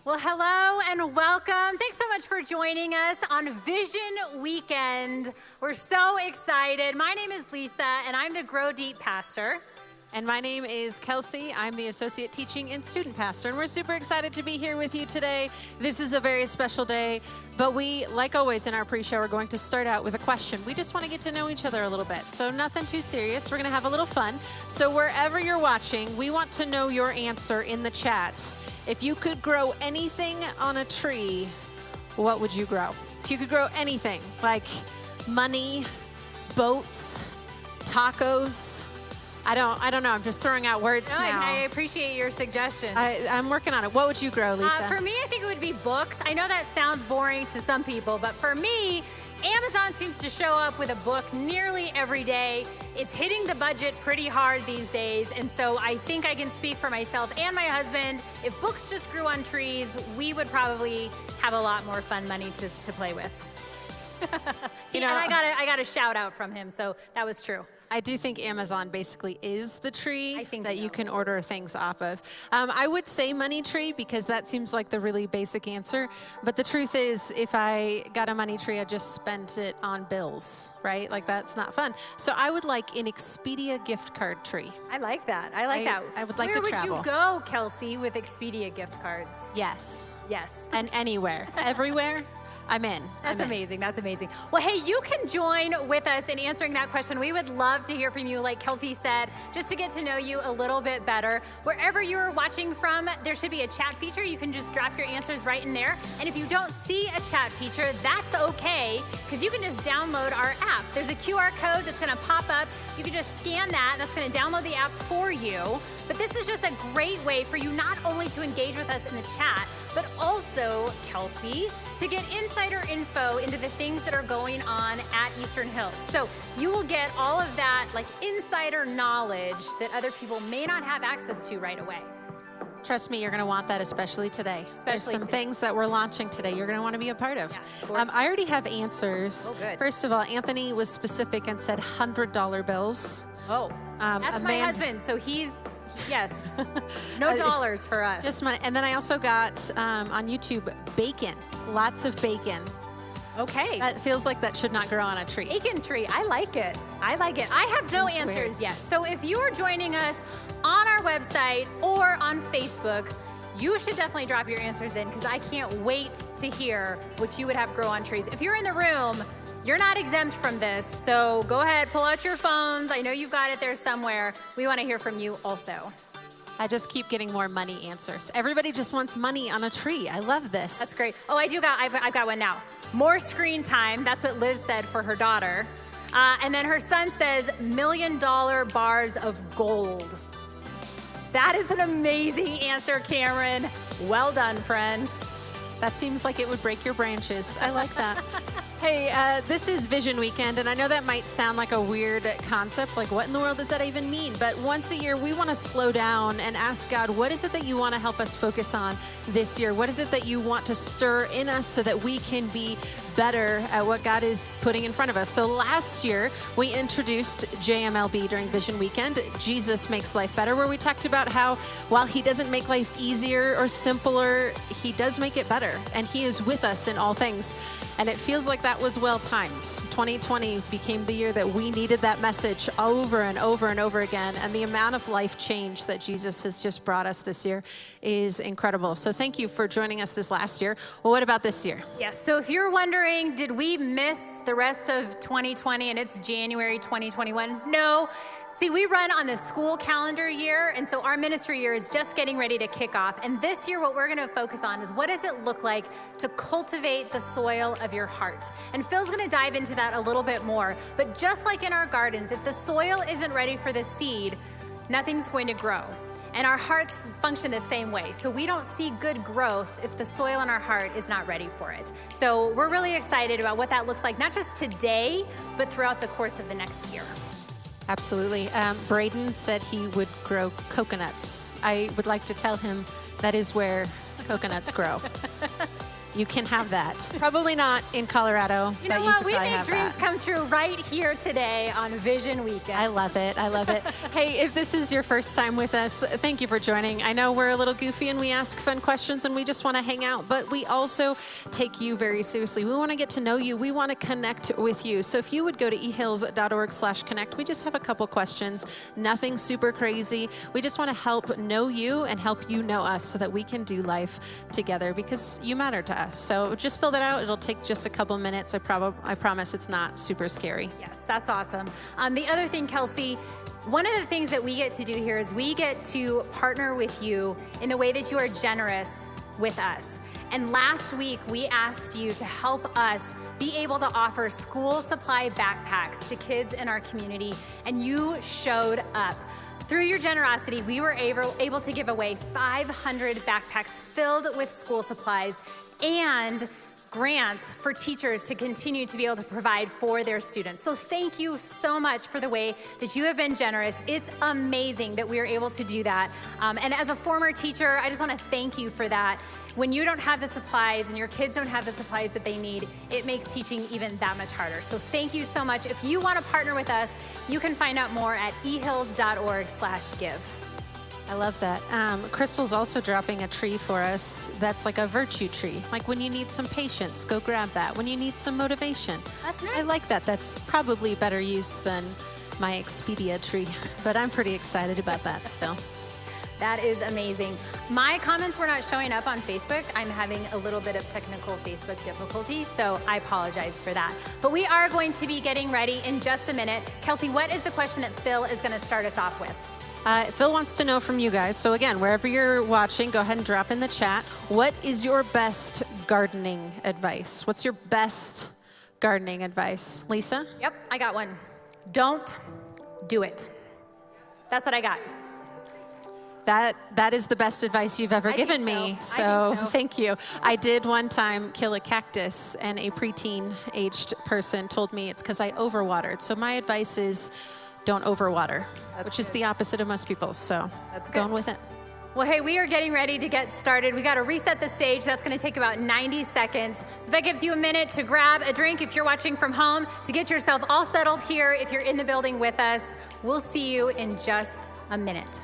Well, hello and welcome. Thanks so much for joining us on Vision Weekend. We're so excited. My name is Lisa, and I'm the Grow Deep pastor. And my name is Kelsey. I'm the Associate Teaching and Student Pastor, and we're super excited to be here with you today. This is a very special day, but we, like always in our pre-show, are going to start out with a question. We just want to get to know each other a little bit, so nothing too serious. We're going to have a little fun. So wherever you're watching, we want to know your answer in the chat. If you could grow anything on a tree, what would you grow? If you could grow anything, like money, boats, tacos, I don't know. I'm just throwing out words now. I appreciate your suggestion. I'm working on it. What would you grow, Lisa? For me, I think it would be books. I know that sounds boring to some people, but for me, Amazon seems to show up with a book nearly every day. It's hitting the budget pretty hard these days, and so I think I can speak for myself and my husband. If books just grew on trees, we would probably have a lot more fun money to play with. And I got a shout out from him, so that was true. I do think Amazon basically is the tree that so. you can order things off of. I would say money tree because that seems like the really basic answer. But the truth is, if I got a money tree, I'd just spend it on bills, right? Like that's not fun. So I would like an Expedia gift card tree. I like that. I like that. I would like to travel. Where would you go, Kelsey, with Expedia gift cards? Yes. Yes. And anywhere. Everywhere. I'm in. That's amazing. That's amazing. Well, hey, you can join with us in answering that question. We would love to hear from you, like Kelsey said, just to get to know you a little bit better. Wherever you're watching from, there should be a chat feature. You can just drop your answers right in there. And if you don't see a chat feature, that's okay, because you can just download our app. There's a QR code that's going to pop up. You can just scan that. That's going to download the app for you. But this is just a great way for you not only to engage with us in the chat, but also, Kelsey, to get insider info into the things that are going on at Eastern Hills. So you will get all of that like insider knowledge that other people may not have access to right away. Trust me, you're going to want that, especially today. There's some things that we're launching today you're going to want to be a part of. Yes, of course. I already have answers. Oh, good. First of all, Anthony was specific and said $100 bills. Oh, that's my husband. So yes, no dollars for us. Just money. And then I also got on YouTube bacon, lots of bacon. Okay. That feels like that should not grow on a tree. Bacon tree, I like it. I like it. I have no answers yet. So if you are joining us on our website or on Facebook, you should definitely drop your answers in because I can't wait to hear what you would have grow on trees. If you're in the room, you're not exempt from this, so go ahead, pull out your phones. I know you've got it there somewhere. We want to hear from you also. I just keep getting more money answers. Everybody just wants money on a tree. I love this. That's great. Oh, I've got one now. More screen time. That's what Liz said for her daughter. And then her son says $1 million bars of gold. That is an amazing answer, Cameron. Well done, friend. That seems like it would break your branches. I like that. Hey, this is Vision Weekend, and I know that might sound like a weird concept, like what in the world does that even mean? But once a year, we want to slow down and ask God, what is it that you want to help us focus on this year? What is it that you want to stir in us so that we can be better at what God is putting in front of us? So last year, we introduced JMLB during Vision Weekend, Jesus Makes Life Better, where we talked about how while he doesn't make life easier or simpler, he does make it better, and he is with us in all things. And it feels like that was well timed. 2020 became the year that we needed that message over and over and over again. And the amount of life change that Jesus has just brought us this year is incredible. So thank you for joining us this last year. Well, what about this year? Yes, so if you're wondering, did we miss the rest of 2020 and it's January 2021? No. See, we run on the school calendar year, and so our ministry year is just getting ready to kick off. And this year, what we're going to focus on is what does it look like to cultivate the soil of your heart? And Phil's going to dive into that a little bit more. But just like in our gardens, if the soil isn't ready for the seed, nothing's going to grow. And our hearts function the same way. So we don't see good growth if the soil in our heart is not ready for it. So we're really excited about what that looks like, not just today, but throughout the course of the next year. Absolutely. Braden said he would grow coconuts. I would like to tell him that is where coconuts grow. You can have that. Probably not in Colorado. You know but what? could We probably make have dreams that. come true right here today on Vision Weekend. I love it. I love it. Hey, if this is your first time with us, thank you for joining. I know we're a little goofy and we ask fun questions and we just want to hang out, but we also take you very seriously. We want to get to know you. We want to connect with you. So if you would go to ehills.org/connect, we just have a couple questions, nothing super crazy. We just want to help know you and help you know us so that we can do life together because you matter to us. So just fill that out. It'll take just a couple minutes. I promise it's not super scary. Yes, that's awesome. The other thing, Kelsey, one of the things that we get to do here is we get to partner with you in the way that you are generous with us. And last week, we asked you to help us be able to offer school supply backpacks to kids in our community, and you showed up. Through your generosity, we were able to give away 500 backpacks filled with school supplies and grants for teachers to continue to be able to provide for their students. So thank you so much for the way that you have been generous. It's amazing that we are able to do that. And as a former teacher, I just want to thank you for that. When you don't have the supplies and your kids don't have the supplies that they need, it makes teaching even that much harder. So thank you so much. If you want to partner with us, you can find out more at ehills.org/give. I love that. Crystal's also dropping a tree for us that's like a virtue tree. Like when you need some patience, go grab that. When you need some motivation. That's nice. I like that. That's probably better use than my Expedia tree, but I'm pretty excited about that still. That is amazing. My comments were not showing up on Facebook. I'm having a little bit of technical Facebook difficulties, so I apologize for that. But we are going to be getting ready in just a minute. Kelsey, what is the question that Phil is going to start us off with? Phil wants to know from you guys. So again, wherever you're watching, go ahead and drop in the chat. What is your best gardening advice? What's your best gardening advice? Lisa? Yep, I got one. Don't do it. That's what I got. That is the best advice you've ever given me. So thank you. I did one time kill a cactus and a preteen aged person told me it's because I overwatered. So my advice is don't overwater, which is the opposite of most people. So that's going with it. Well, hey, we are getting ready to get started. We got to reset the stage. That's going to take about 90 seconds. So that gives you a minute to grab a drink if you're watching from home, to get yourself all settled here if you're in the building with us. We'll see you in just a minute.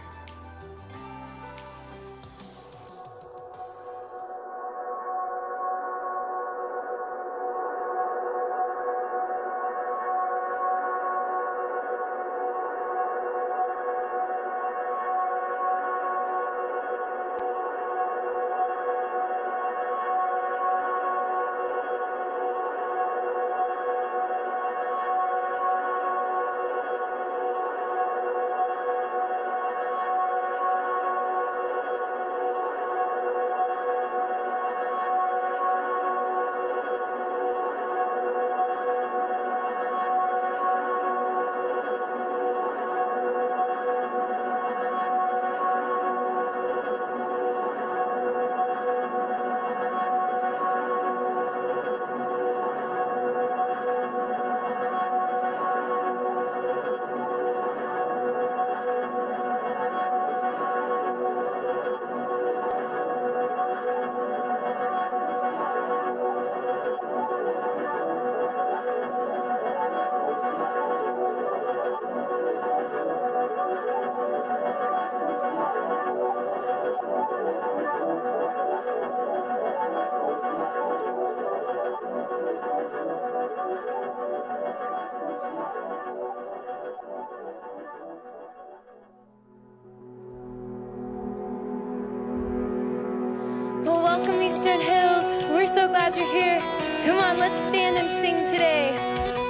Well, welcome, Eastern Hills. We're so glad you're here. Come on, let's stand and sing today.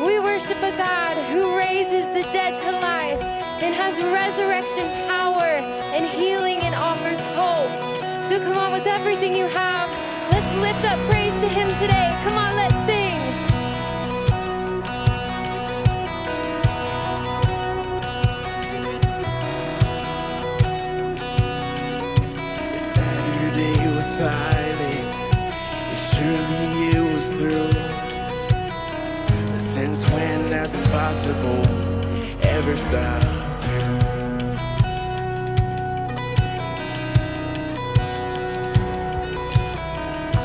We worship a God who raises the dead to life and has resurrection power and healing and offers hope. So come on, with everything you have, let's lift up praise to Him today. Come on, let's sing. Saturday was silent, surely it was through. But since when has impossible ever stopped you?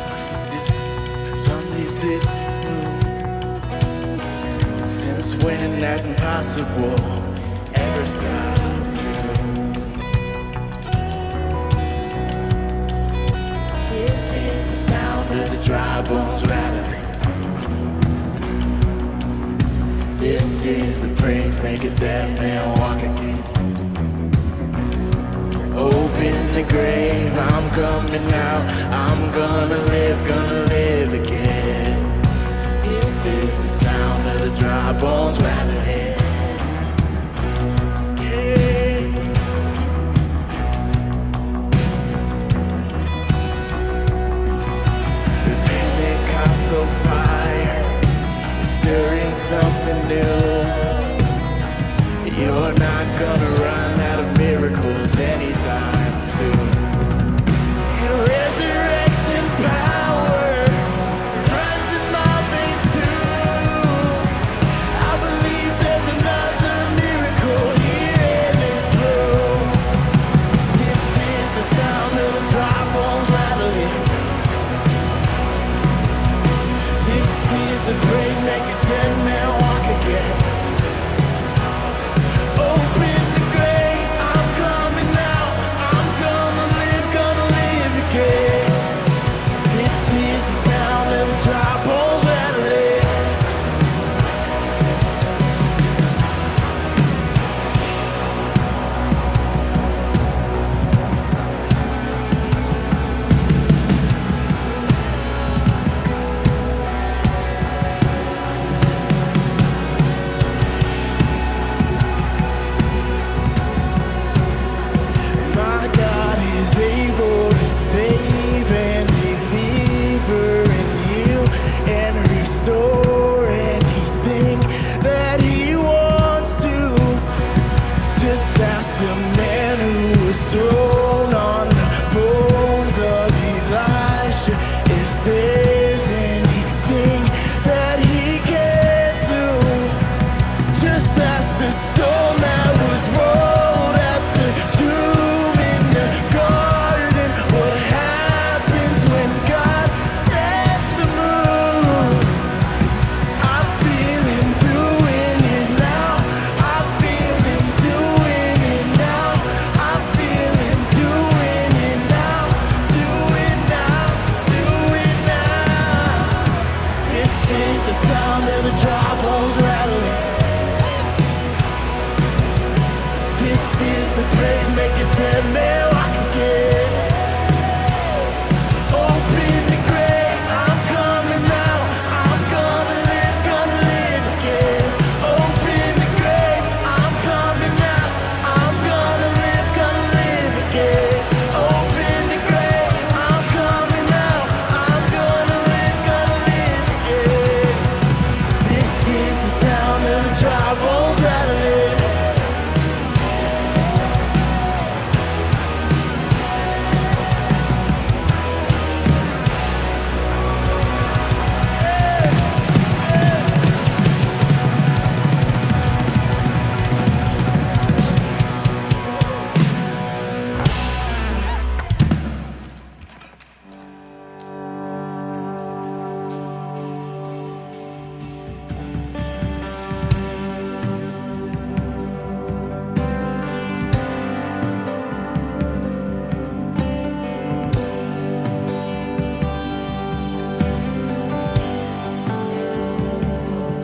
What is this when that's impossible ever stops you. This is the sound of the dry bones rattling. This is the praise, make a dead man walk again. Open the grave, I'm coming out. I'm gonna live again. This is the sound of the dry bones rattling. Yeah. The Pentecostal fire is stirring something new. You're not gonna run out of miracles anytime soon. And resurrection power runs in my veins too. I believe there's another miracle here in this room. This is the sound of the dry bones rattling. This is the praise, make a dead man walk again. Open the grave, I'm coming out. I'm gonna live again. This is the sound of the dry bones rattling. My God is able to save and deliver and heal and restore anything that He wants to. Just ask the man who was thrown on the bones of Elisha if there's anything that He can do. Just ask the stone that was rolled at the tomb in the garden what happens when God sets the moon. I feel Him doing it now. I feel Him doing it now. I feel Him doing it now. Do it now. Do it now. This is the sound of the dry bones rattling. This is the praise, make a dead man walk again. Open the grave, I'm coming out. I'm gonna live again. Open the grave, I'm coming out. I'm gonna live again. Open the grave, I'm coming out. I'm gonna live again. This is the sound of the dry bones rattling.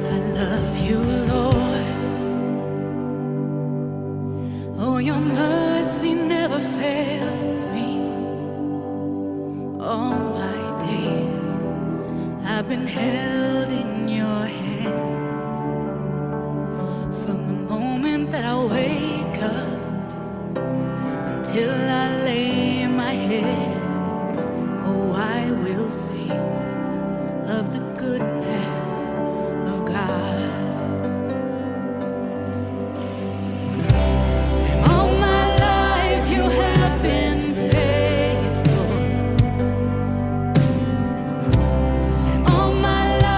I love you, Lord. Oh, your mercy never fails me. All my days I've been held in your hand. From the moment that I wake up until I lay my head, oh, I will sing of the goodness of God. And all my life you have been faithful. And all my life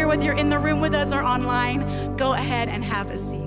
whether you're in the room with us or online, go ahead and have a seat.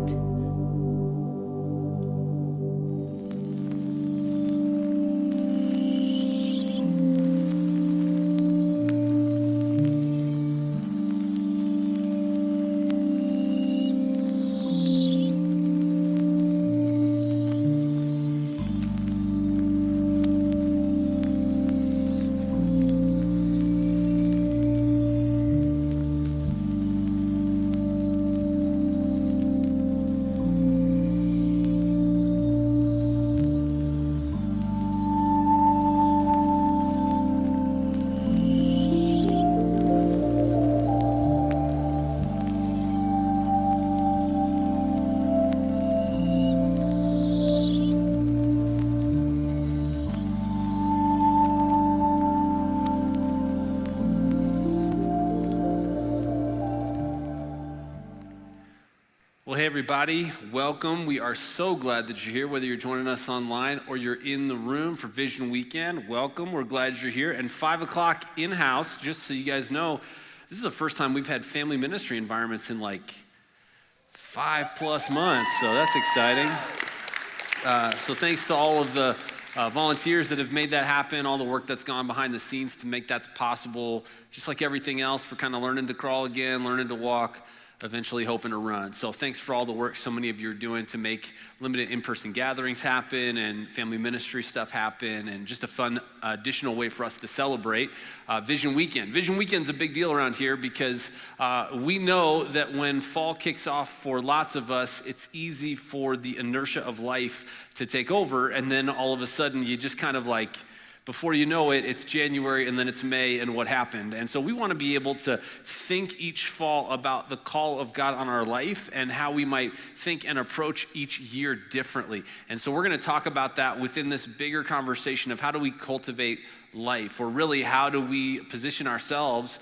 Well, hey everybody, welcome. We are so glad that you're here, whether you're joining us online or you're in the room for Vision Weekend. Welcome, we're glad you're here. And 5 o'clock in-house, just so you guys know, this is the first time we've had family ministry environments in like 5+ months, so that's exciting. So thanks to all of the volunteers that have made that happen, all the work that's gone behind the scenes to make that possible. Just like everything else, we're kind of learning to crawl again, learning to walk, eventually hoping to run. So thanks for all the work so many of you are doing to make limited in-person gatherings happen and family ministry stuff happen, and just a fun additional way for us to celebrate Vision Weekend. Vision Weekend's a big deal around here because we know that when fall kicks off for lots of us, it's easy for the inertia of life to take over, and then all of a sudden you just kind of like, before you know it, it's January and then it's May and what happened. And so we want to be able to think each fall about the call of God on our life and how we might think and approach each year differently. And so we're going to talk about that within this bigger conversation of how do we cultivate life, or really how do we position ourselves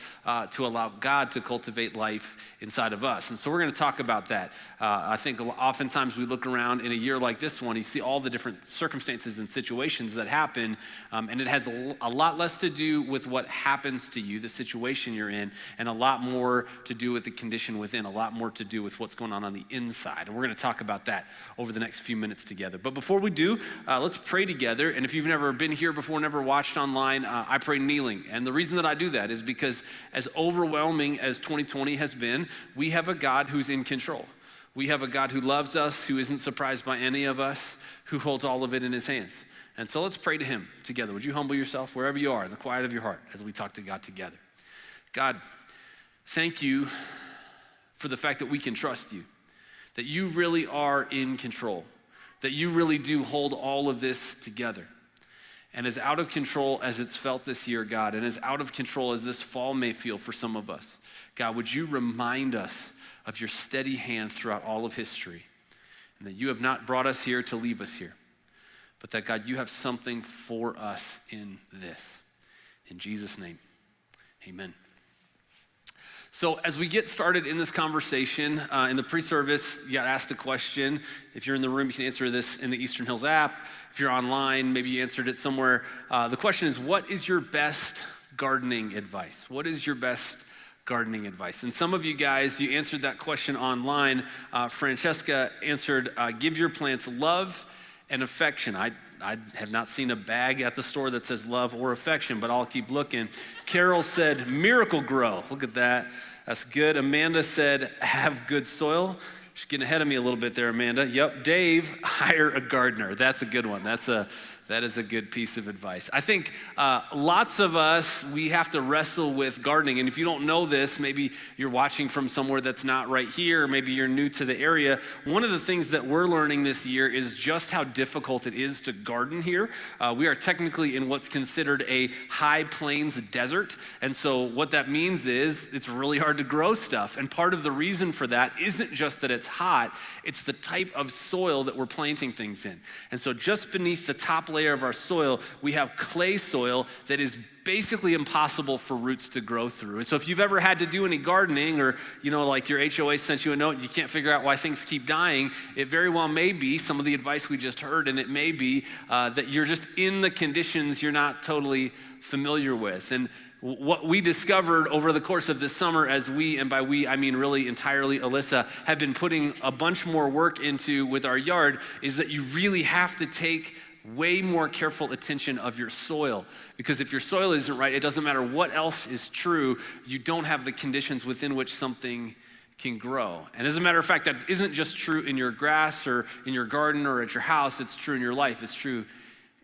to allow God to cultivate life inside of us. And so we're going to talk about that. I think oftentimes we look around in a year like this one, you see all the different circumstances and situations that happen, and it has a lot less to do with what happens to you, the situation you're in, and a lot more to do with the condition within, a lot more to do with what's going on the inside. And we're going to talk about that over the next few minutes together. But before we do, let's pray together. And if you've never been here before, never watched online, I pray kneeling. And the reason that I do that is because as overwhelming as 2020 has been, we have a God who's in control. We have a God who loves us, who isn't surprised by any of us, who holds all of it in his hands. And so let's pray to him together. Would you humble yourself wherever you are in the quiet of your heart as we talk to God together? God, thank you for the fact that we can trust you, that you really are in control, that you really do hold all of this together. And as out of control as it's felt this year, God, and as out of control as this fall may feel for some of us, God, would you remind us of your steady hand throughout all of history, and that you have not brought us here to leave us here, but that, God, you have something for us in this. In Jesus' name, amen. So as we get started in this conversation, in the pre-service, you got asked a question. If you're in the room, you can answer this in the Eastern Hills app. If you're online, maybe you answered it somewhere. The question is, what is your best gardening advice? What is your best gardening advice? And some of you guys, you answered that question online. Francesca answered, give your plants love and affection. I have not seen a bag at the store that says love or affection, but I'll keep looking. Carol said, Miracle Grow. Look at that. That's good. Amanda said, have good soil. She's getting ahead of me a little bit there, Amanda. Yep. Dave, hire a gardener. That's a good one. That is a good piece of advice. I think lots of us, we have to wrestle with gardening. And if you don't know this, maybe you're watching from somewhere that's not right here, or maybe you're new to the area. One of the things that we're learning this year is just how difficult it is to garden here. We are technically in what's considered a high plains desert. And so what that means is it's really hard to grow stuff. And part of the reason for that isn't just that it's hot, it's the type of soil that we're planting things in. And so just beneath the top layer layer of our soil, we have clay soil that is basically impossible for roots to grow through. And so if you've ever had to do any gardening, or like your HOA sent you a note and you can't figure out why things keep dying, it very well may be some of the advice we just heard, and it may be that you're just in the conditions you're not totally familiar with. And what we discovered over the course of this summer, as we, and by we I mean really entirely Alyssa, have been putting a bunch more work into with our yard, is that you really have to take way more careful attention of your soil. Because if your soil isn't right, it doesn't matter what else is true, you don't have the conditions within which something can grow. And as a matter of fact, that isn't just true in your grass or in your garden or at your house, it's true in your life, it's true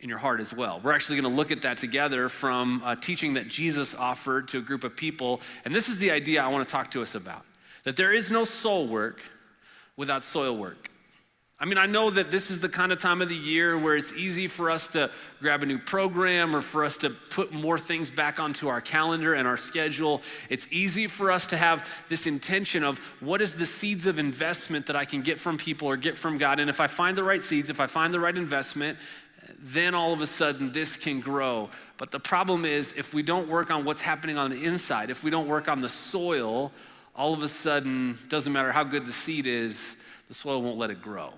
in your heart as well. We're actually going to look at that together from a teaching that Jesus offered to a group of people. And this is the idea I want to talk to us about, that there is no soul work without soil work. I mean, I know that this is the kind of time of the year where it's easy for us to grab a new program or for us to put more things back onto our calendar and our schedule. It's easy for us to have this intention of what is the seeds of investment that I can get from people or get from God. And if I find the right seeds, if I find the right investment, then all of a sudden this can grow. But the problem is, if we don't work on what's happening on the inside, if we don't work on the soil, all of a sudden, doesn't matter how good the seed is, the soil won't let it grow.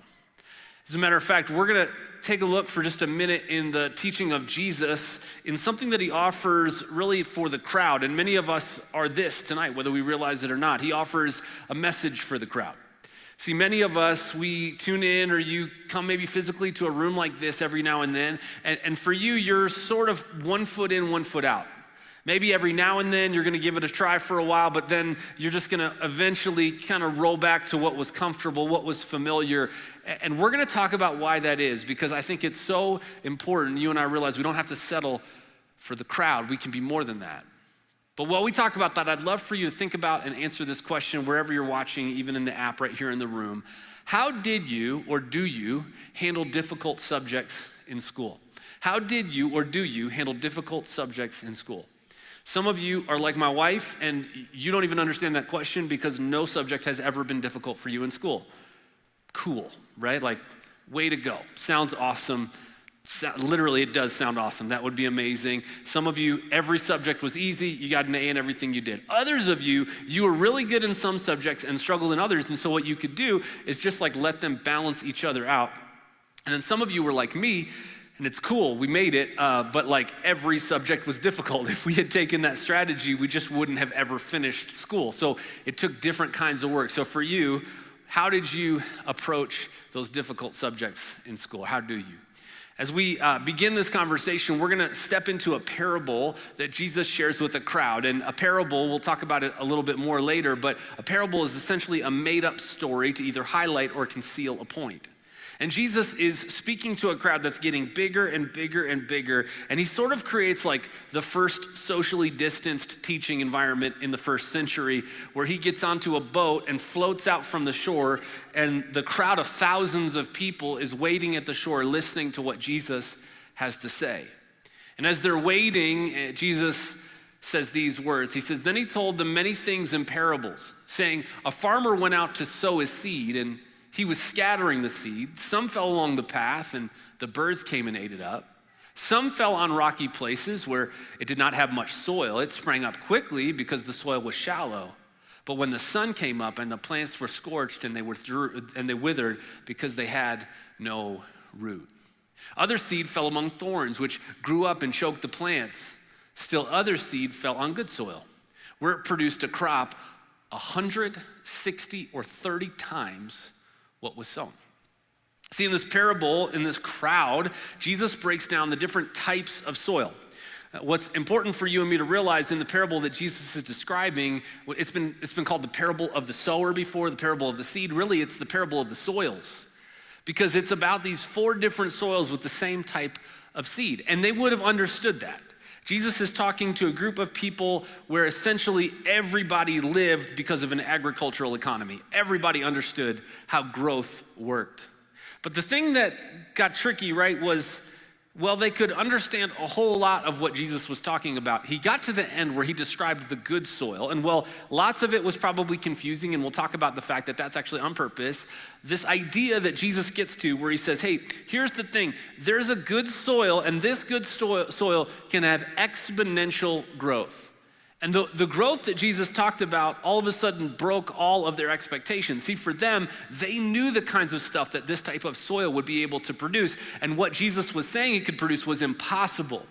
As a matter of fact, we're gonna take a look for just a minute in the teaching of Jesus in something that he offers really for the crowd. And many of us are this tonight, whether we realize it or not. He offers a message for the crowd. See, many of us, we tune in, or you come maybe physically to a room like this every now and then, and for you, you're sort of 1 foot in, 1 foot out. Maybe every now and then you're gonna give it a try for a while, but then you're just gonna eventually kind of roll back to what was comfortable, what was familiar. And we're gonna talk about why that is, because I think it's so important. You and I realize we don't have to settle for the crowd. We can be more than that. But while we talk about that, I'd love for you to think about and answer this question wherever you're watching, even in the app right here in the room. How did you, or do you, handle difficult subjects in school? How did you, or do you, handle difficult subjects in school? Some of you are like my wife, and you don't even understand that question because no subject has ever been difficult for you in school. Cool, right? Like, way to go. Sounds awesome. Literally, it does sound awesome. That would be amazing. Some of you, every subject was easy. You got an A in everything you did. Others of you, you were really good in some subjects and struggled in others. And so what you could do is just like let them balance each other out. And then some of you were like me, and it's cool, we made it, but like every subject was difficult. If we had taken that strategy, we just wouldn't have ever finished school. So it took different kinds of work. So for you, how did you approach those difficult subjects in school? How do you? As we begin this conversation, we're gonna step into a parable that Jesus shares with a crowd. And a parable, we'll talk about it a little bit more later, but a parable is essentially a made-up story to either highlight or conceal a point. And Jesus is speaking to a crowd that's getting bigger and bigger and bigger, and he sort of creates like the first socially distanced teaching environment in the first century, where he gets onto a boat and floats out from the shore, and the crowd of thousands of people is waiting at the shore listening to what Jesus has to say. And as they're waiting, Jesus says these words. He says, "Then he told them many things in parables, saying, a farmer went out to sow his seed, and he was scattering the seed. Some fell along the path, and the birds came and ate it up. Some fell on rocky places where it did not have much soil. It sprang up quickly because the soil was shallow. But when the sun came up and the plants were scorched and they withered because they had no root. Other seed fell among thorns, which grew up and choked the plants. Still other seed fell on good soil, where it produced a crop 160 or 30 times what was sown." See, in this parable, in this crowd, Jesus breaks down the different types of soil. What's important for you and me to realize in the parable that Jesus is describing, it's been called the parable of the sower before, the parable of the seed. Really, it's the parable of the soils, because it's about these 4 different soils with the same type of seed, and they would have understood that. Jesus is talking to a group of people where essentially everybody lived because of an agricultural economy. Everybody understood how growth worked. But the thing that got tricky, right, was well, they could understand a whole lot of what Jesus was talking about. He got to the end where he described the good soil, and well, lots of it was probably confusing, and we'll talk about the fact that that's actually on purpose. This idea that Jesus gets to where he says, hey, here's the thing, there's a good soil, and this good soil can have exponential growth. And the growth that Jesus talked about all of a sudden broke all of their expectations. See, for them, they knew the kinds of stuff that this type of soil would be able to produce. And what Jesus was saying it could produce was impossible.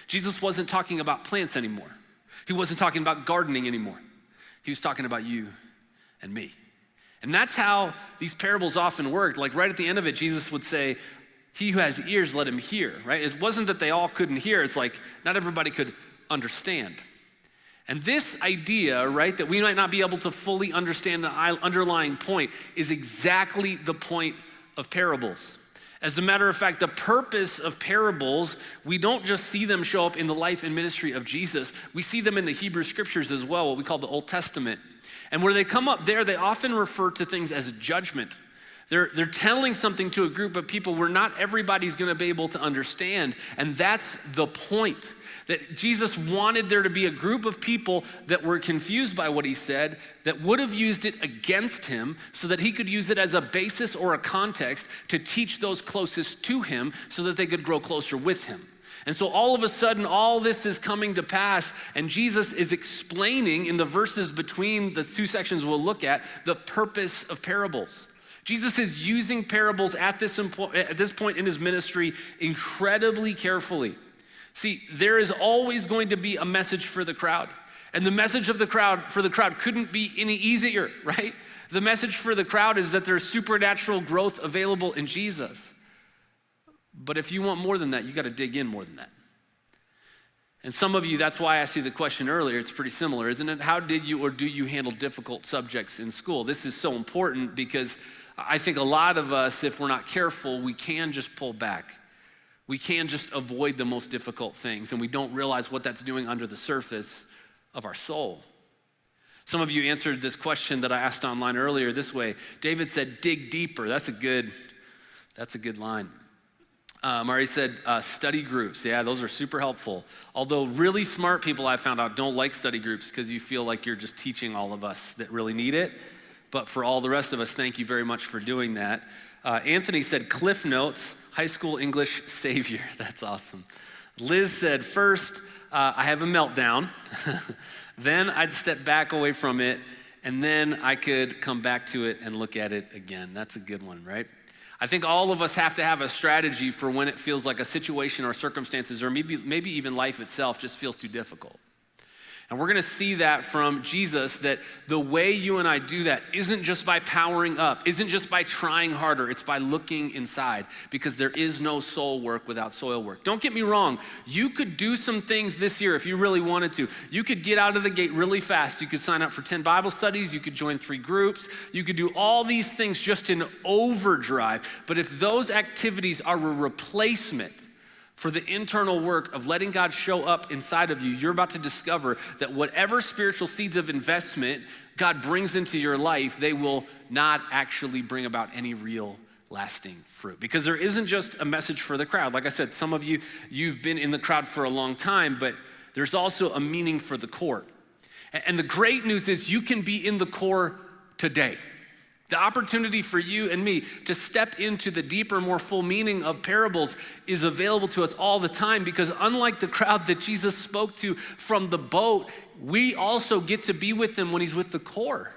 Jesus wasn't talking about plants anymore. He wasn't talking about gardening anymore. He was talking about you and me. And that's how these parables often worked. Like right at the end of it, Jesus would say, he who has ears, let him hear, right? It wasn't that they all couldn't hear. It's like not everybody could understand. And this idea, right, that we might not be able to fully understand the underlying point is exactly the point of parables. As a matter of fact, the purpose of parables, we don't just see them show up in the life and ministry of Jesus, we see them in the Hebrew scriptures as well, what we call the Old Testament. And where they come up there, they often refer to things as judgment. They're telling something to a group of people where not everybody's gonna be able to understand, and that's the point. That Jesus wanted there to be a group of people that were confused by what he said, that would have used it against him so that he could use it as a basis or a context to teach those closest to him so that they could grow closer with him. And so all of a sudden, all this is coming to pass, and Jesus is explaining in the verses between the two sections we'll look at, the purpose of parables. Jesus is using parables at this point in his ministry incredibly carefully. See, there is always going to be a message for the crowd. And the message of the crowd for the crowd couldn't be any easier, right? The message for the crowd is that there's supernatural growth available in Jesus. But if you want more than that, you got to dig in more than that. And some of you, that's why I asked you the question earlier. It's pretty similar, isn't it? How did you or do you handle difficult subjects in school? This is so important because I think a lot of us, if we're not careful, we can just pull back. We can just avoid the most difficult things, and we don't realize what that's doing under the surface of our soul. Some of you answered this question that I asked online earlier this way. David said, dig deeper. That's a good line. Mari said, study groups. Yeah, those are super helpful. Although really smart people I found out don't like study groups because you feel like you're just teaching all of us that really need it. But for all the rest of us, thank you very much for doing that. Anthony said, Cliff Notes, high school English savior. That's awesome. Liz said, first, I have a meltdown. Then I'd step back away from it, and then I could come back to it and look at it again. That's a good one, right? I think all of us have to have a strategy for when it feels like a situation or circumstances or maybe even life itself just feels too difficult. And we're gonna see that from Jesus, that the way you and I do that isn't just by powering up, isn't just by trying harder, it's by looking inside, because there is no soul work without soil work. Don't get me wrong, you could do some things this year if you really wanted to. You could get out of the gate really fast. You could sign up for 10 Bible studies, you could join 3 groups, you could do all these things just in overdrive. But if those activities are a replacement for the internal work of letting God show up inside of you, you're about to discover that whatever spiritual seeds of investment God brings into your life, they will not actually bring about any real lasting fruit. Because there isn't just a message for the crowd. Like I said, some of you, you've been in the crowd for a long time, but there's also a meaning for the core. And the great news is you can be in the core today. The opportunity for you and me to step into the deeper, more full meaning of parables is available to us all the time, because unlike the crowd that Jesus spoke to from the boat, we also get to be with him when he's with the core.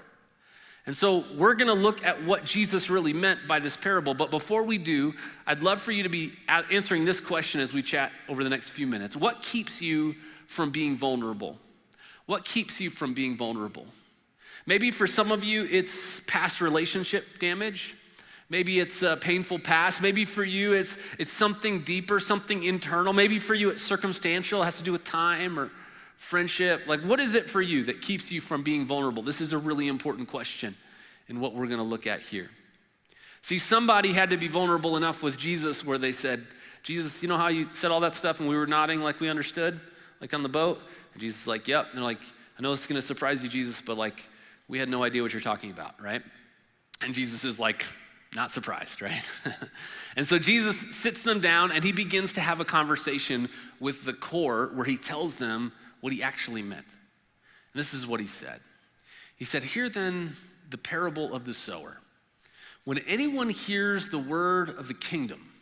And so we're gonna look at what Jesus really meant by this parable. But before we do, I'd love for you to be answering this question as we chat over the next few minutes. What keeps you from being vulnerable? What keeps you from being vulnerable? Maybe for some of you, it's past relationship damage. Maybe it's a painful past. Maybe for you, it's something deeper, something internal. Maybe for you, it's circumstantial. It has to do with time or friendship. Like, what is it for you that keeps you from being vulnerable? This is a really important question in what we're gonna look at here. See, somebody had to be vulnerable enough with Jesus where they said, Jesus, you know how you said all that stuff and we were nodding like we understood, like on the boat? And Jesus is like, yep. And they're like, I know this is gonna surprise you, Jesus, but like, we had no idea what you're talking about, right? And Jesus is like, Not surprised, right? And so Jesus sits them down and he begins to have a conversation with the core where he tells them what he actually meant. And this is what he said. He said, "Hear then the parable of the sower. When anyone hears the word of the kingdom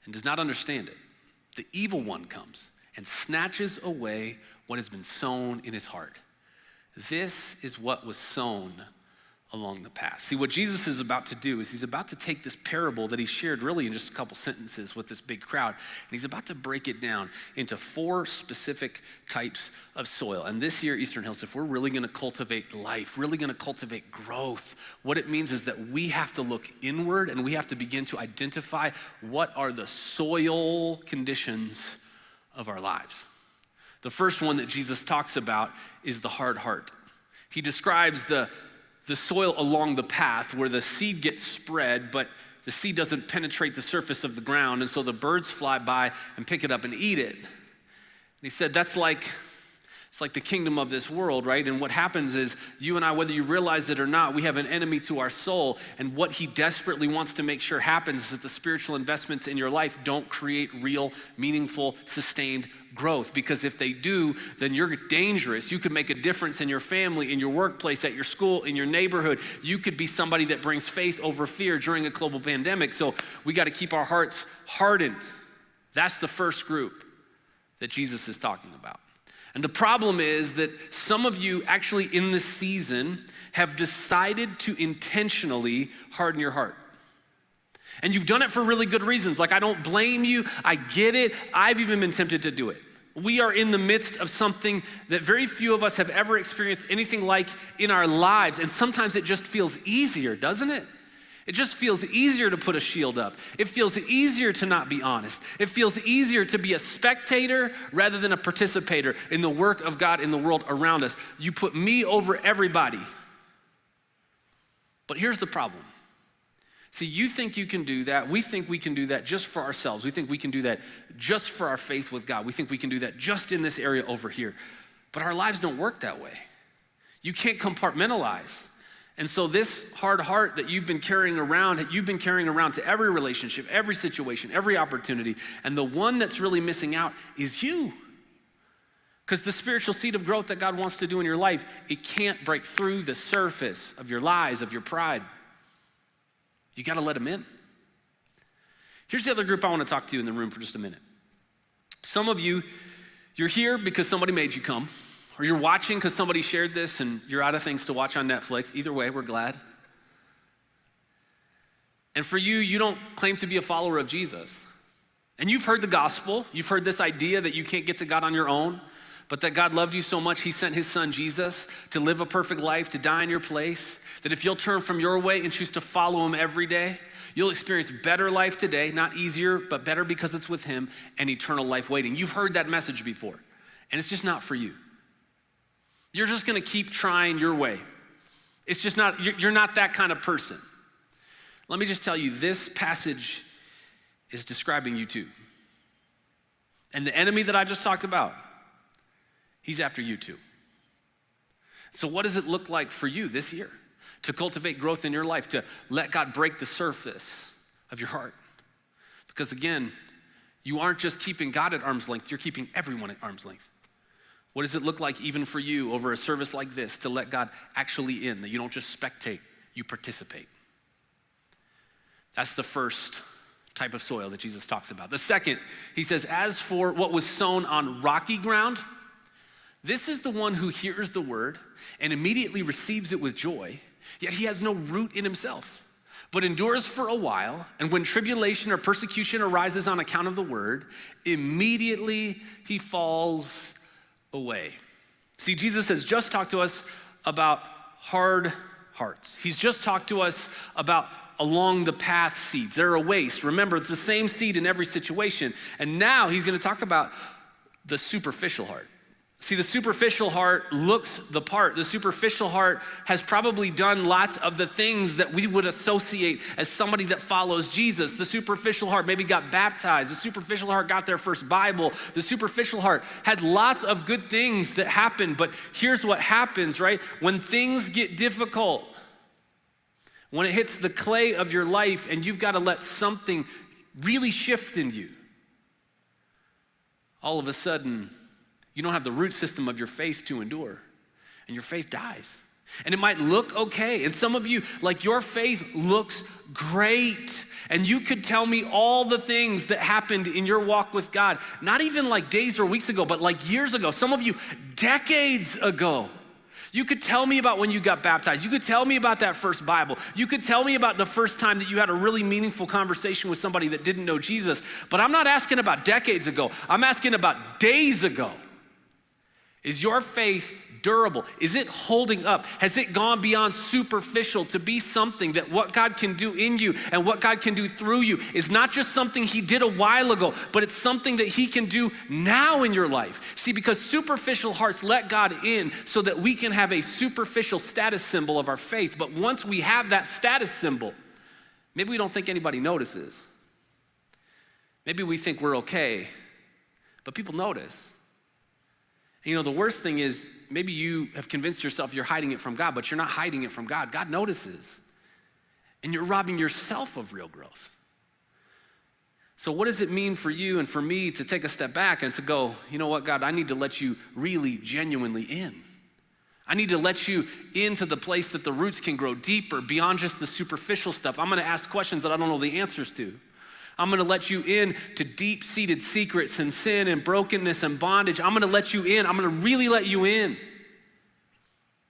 and does not understand it, the evil one comes and snatches away what has been sown in his heart. This is what was sown along the path." See, what Jesus is about to do is he's about to take this parable that he shared really in just a couple sentences with this big crowd, and he's about to break it down into 4 specific types of soil. And this year, Eastern Hills, if we're really gonna cultivate life, really gonna cultivate growth, what it means is that we have to look inward and we have to begin to identify what are the soil conditions of our lives. The first one that Jesus talks about is the hard heart. He describes the soil along the path where the seed gets spread, but the seed doesn't penetrate the surface of the ground, and so the birds fly by and pick it up and eat it. And he said it's like the kingdom of this world, right? And what happens is you and I, whether you realize it or not, we have an enemy to our soul, and what he desperately wants to make sure happens is that the spiritual investments in your life don't create real, meaningful, sustained growth, because if they do, then you're dangerous. You could make a difference in your family, in your workplace, at your school, in your neighborhood. You could be somebody that brings faith over fear during a global pandemic. So we got to keep our hearts hardened. That's the first group that Jesus is talking about. And the problem is that some of you actually in this season have decided to intentionally harden your heart. And you've done it for really good reasons. Like, I don't blame you. I get it. I've even been tempted to do it. We are in the midst of something that very few of us have ever experienced anything like in our lives. And sometimes it just feels easier, doesn't it? It just feels easier to put a shield up. It feels easier to not be honest. It feels easier to be a spectator rather than a participator in the work of God in the world around us. You put me over everybody. But here's the problem. See, you think you can do that. We think we can do that just for ourselves. We think we can do that just for our faith with God. We think we can do that just in this area over here. But our lives don't work that way. You can't compartmentalize. And so this hard heart that you've been carrying around to every relationship, every situation, every opportunity. And the one that's really missing out is you. Because the spiritual seed of growth that God wants to do in your life, it can't break through the surface of your lies, of your pride. You got to let him in. Here's the other group I want to talk to you in the room for just a minute. Some of you, you're here because somebody made you come, or you're watching because somebody shared this and you're out of things to watch on Netflix. Either way, we're glad. And for you, you don't claim to be a follower of Jesus. And you've heard the gospel. You've heard this idea that you can't get to God on your own, but that God loved you so much, he sent his son Jesus to live a perfect life, to die in your place, that if you'll turn from your way and choose to follow him every day, you'll experience better life today, not easier, but better because it's with him, and eternal life waiting. You've heard that message before, and it's just not for you. You're just gonna keep trying your way. It's just not, you're not that kind of person. Let me just tell you, this passage is describing you too. And the enemy that I just talked about, he's after you too. So what does it look like for you this year to cultivate growth in your life, to let God break the surface of your heart? Because again, you aren't just keeping God at arm's length, you're keeping everyone at arm's length. What does it look like even for you over a service like this to let God actually in, that you don't just spectate, you participate? That's the first type of soil that Jesus talks about. The second, he says, as for what was sown on rocky ground, this is the one who hears the word and immediately receives it with joy, yet he has no root in himself, but endures for a while, and when tribulation or persecution arises on account of the word, immediately he falls away. See, Jesus has just talked to us about hard hearts. He's just talked to us about along the path seeds. They're a waste. Remember, it's the same seed in every situation. And now he's going to talk about the superficial heart. See, the superficial heart looks the part. The superficial heart has probably done lots of the things that we would associate as somebody that follows Jesus. The superficial heart maybe got baptized. The superficial heart got their first Bible. The superficial heart had lots of good things that happened, but here's what happens, right? When things get difficult, when it hits the clay of your life and you've got to let something really shift in you, all of a sudden, you don't have the root system of your faith to endure, and your faith dies. And it might look okay. And some of you, like, your faith looks great. And you could tell me all the things that happened in your walk with God, not even like days or weeks ago, but like years ago. Some of you, decades ago. You could tell me about when you got baptized. You could tell me about that first Bible. You could tell me about the first time that you had a really meaningful conversation with somebody that didn't know Jesus. But I'm not asking about decades ago. I'm asking about days ago. Is your faith durable? Is it holding up? Has it gone beyond superficial to be something that what God can do in you and what God can do through you is not just something he did a while ago, but it's something that he can do now in your life? See, because superficial hearts let God in so that we can have a superficial status symbol of our faith. But once we have that status symbol, maybe we don't think anybody notices. Maybe we think we're okay, but people notice. You know, the worst thing is maybe you have convinced yourself you're hiding it from God, but you're not hiding it from God. God notices. And you're robbing yourself of real growth. So what does it mean for you and for me to take a step back and to go, you know what, God, I need to let you really genuinely in. I need to let you into the place that the roots can grow deeper beyond just the superficial stuff. I'm gonna ask questions that I don't know the answers to. I'm gonna let you in to deep-seated secrets and sin and brokenness and bondage. I'm gonna let you in. I'm gonna really let you in.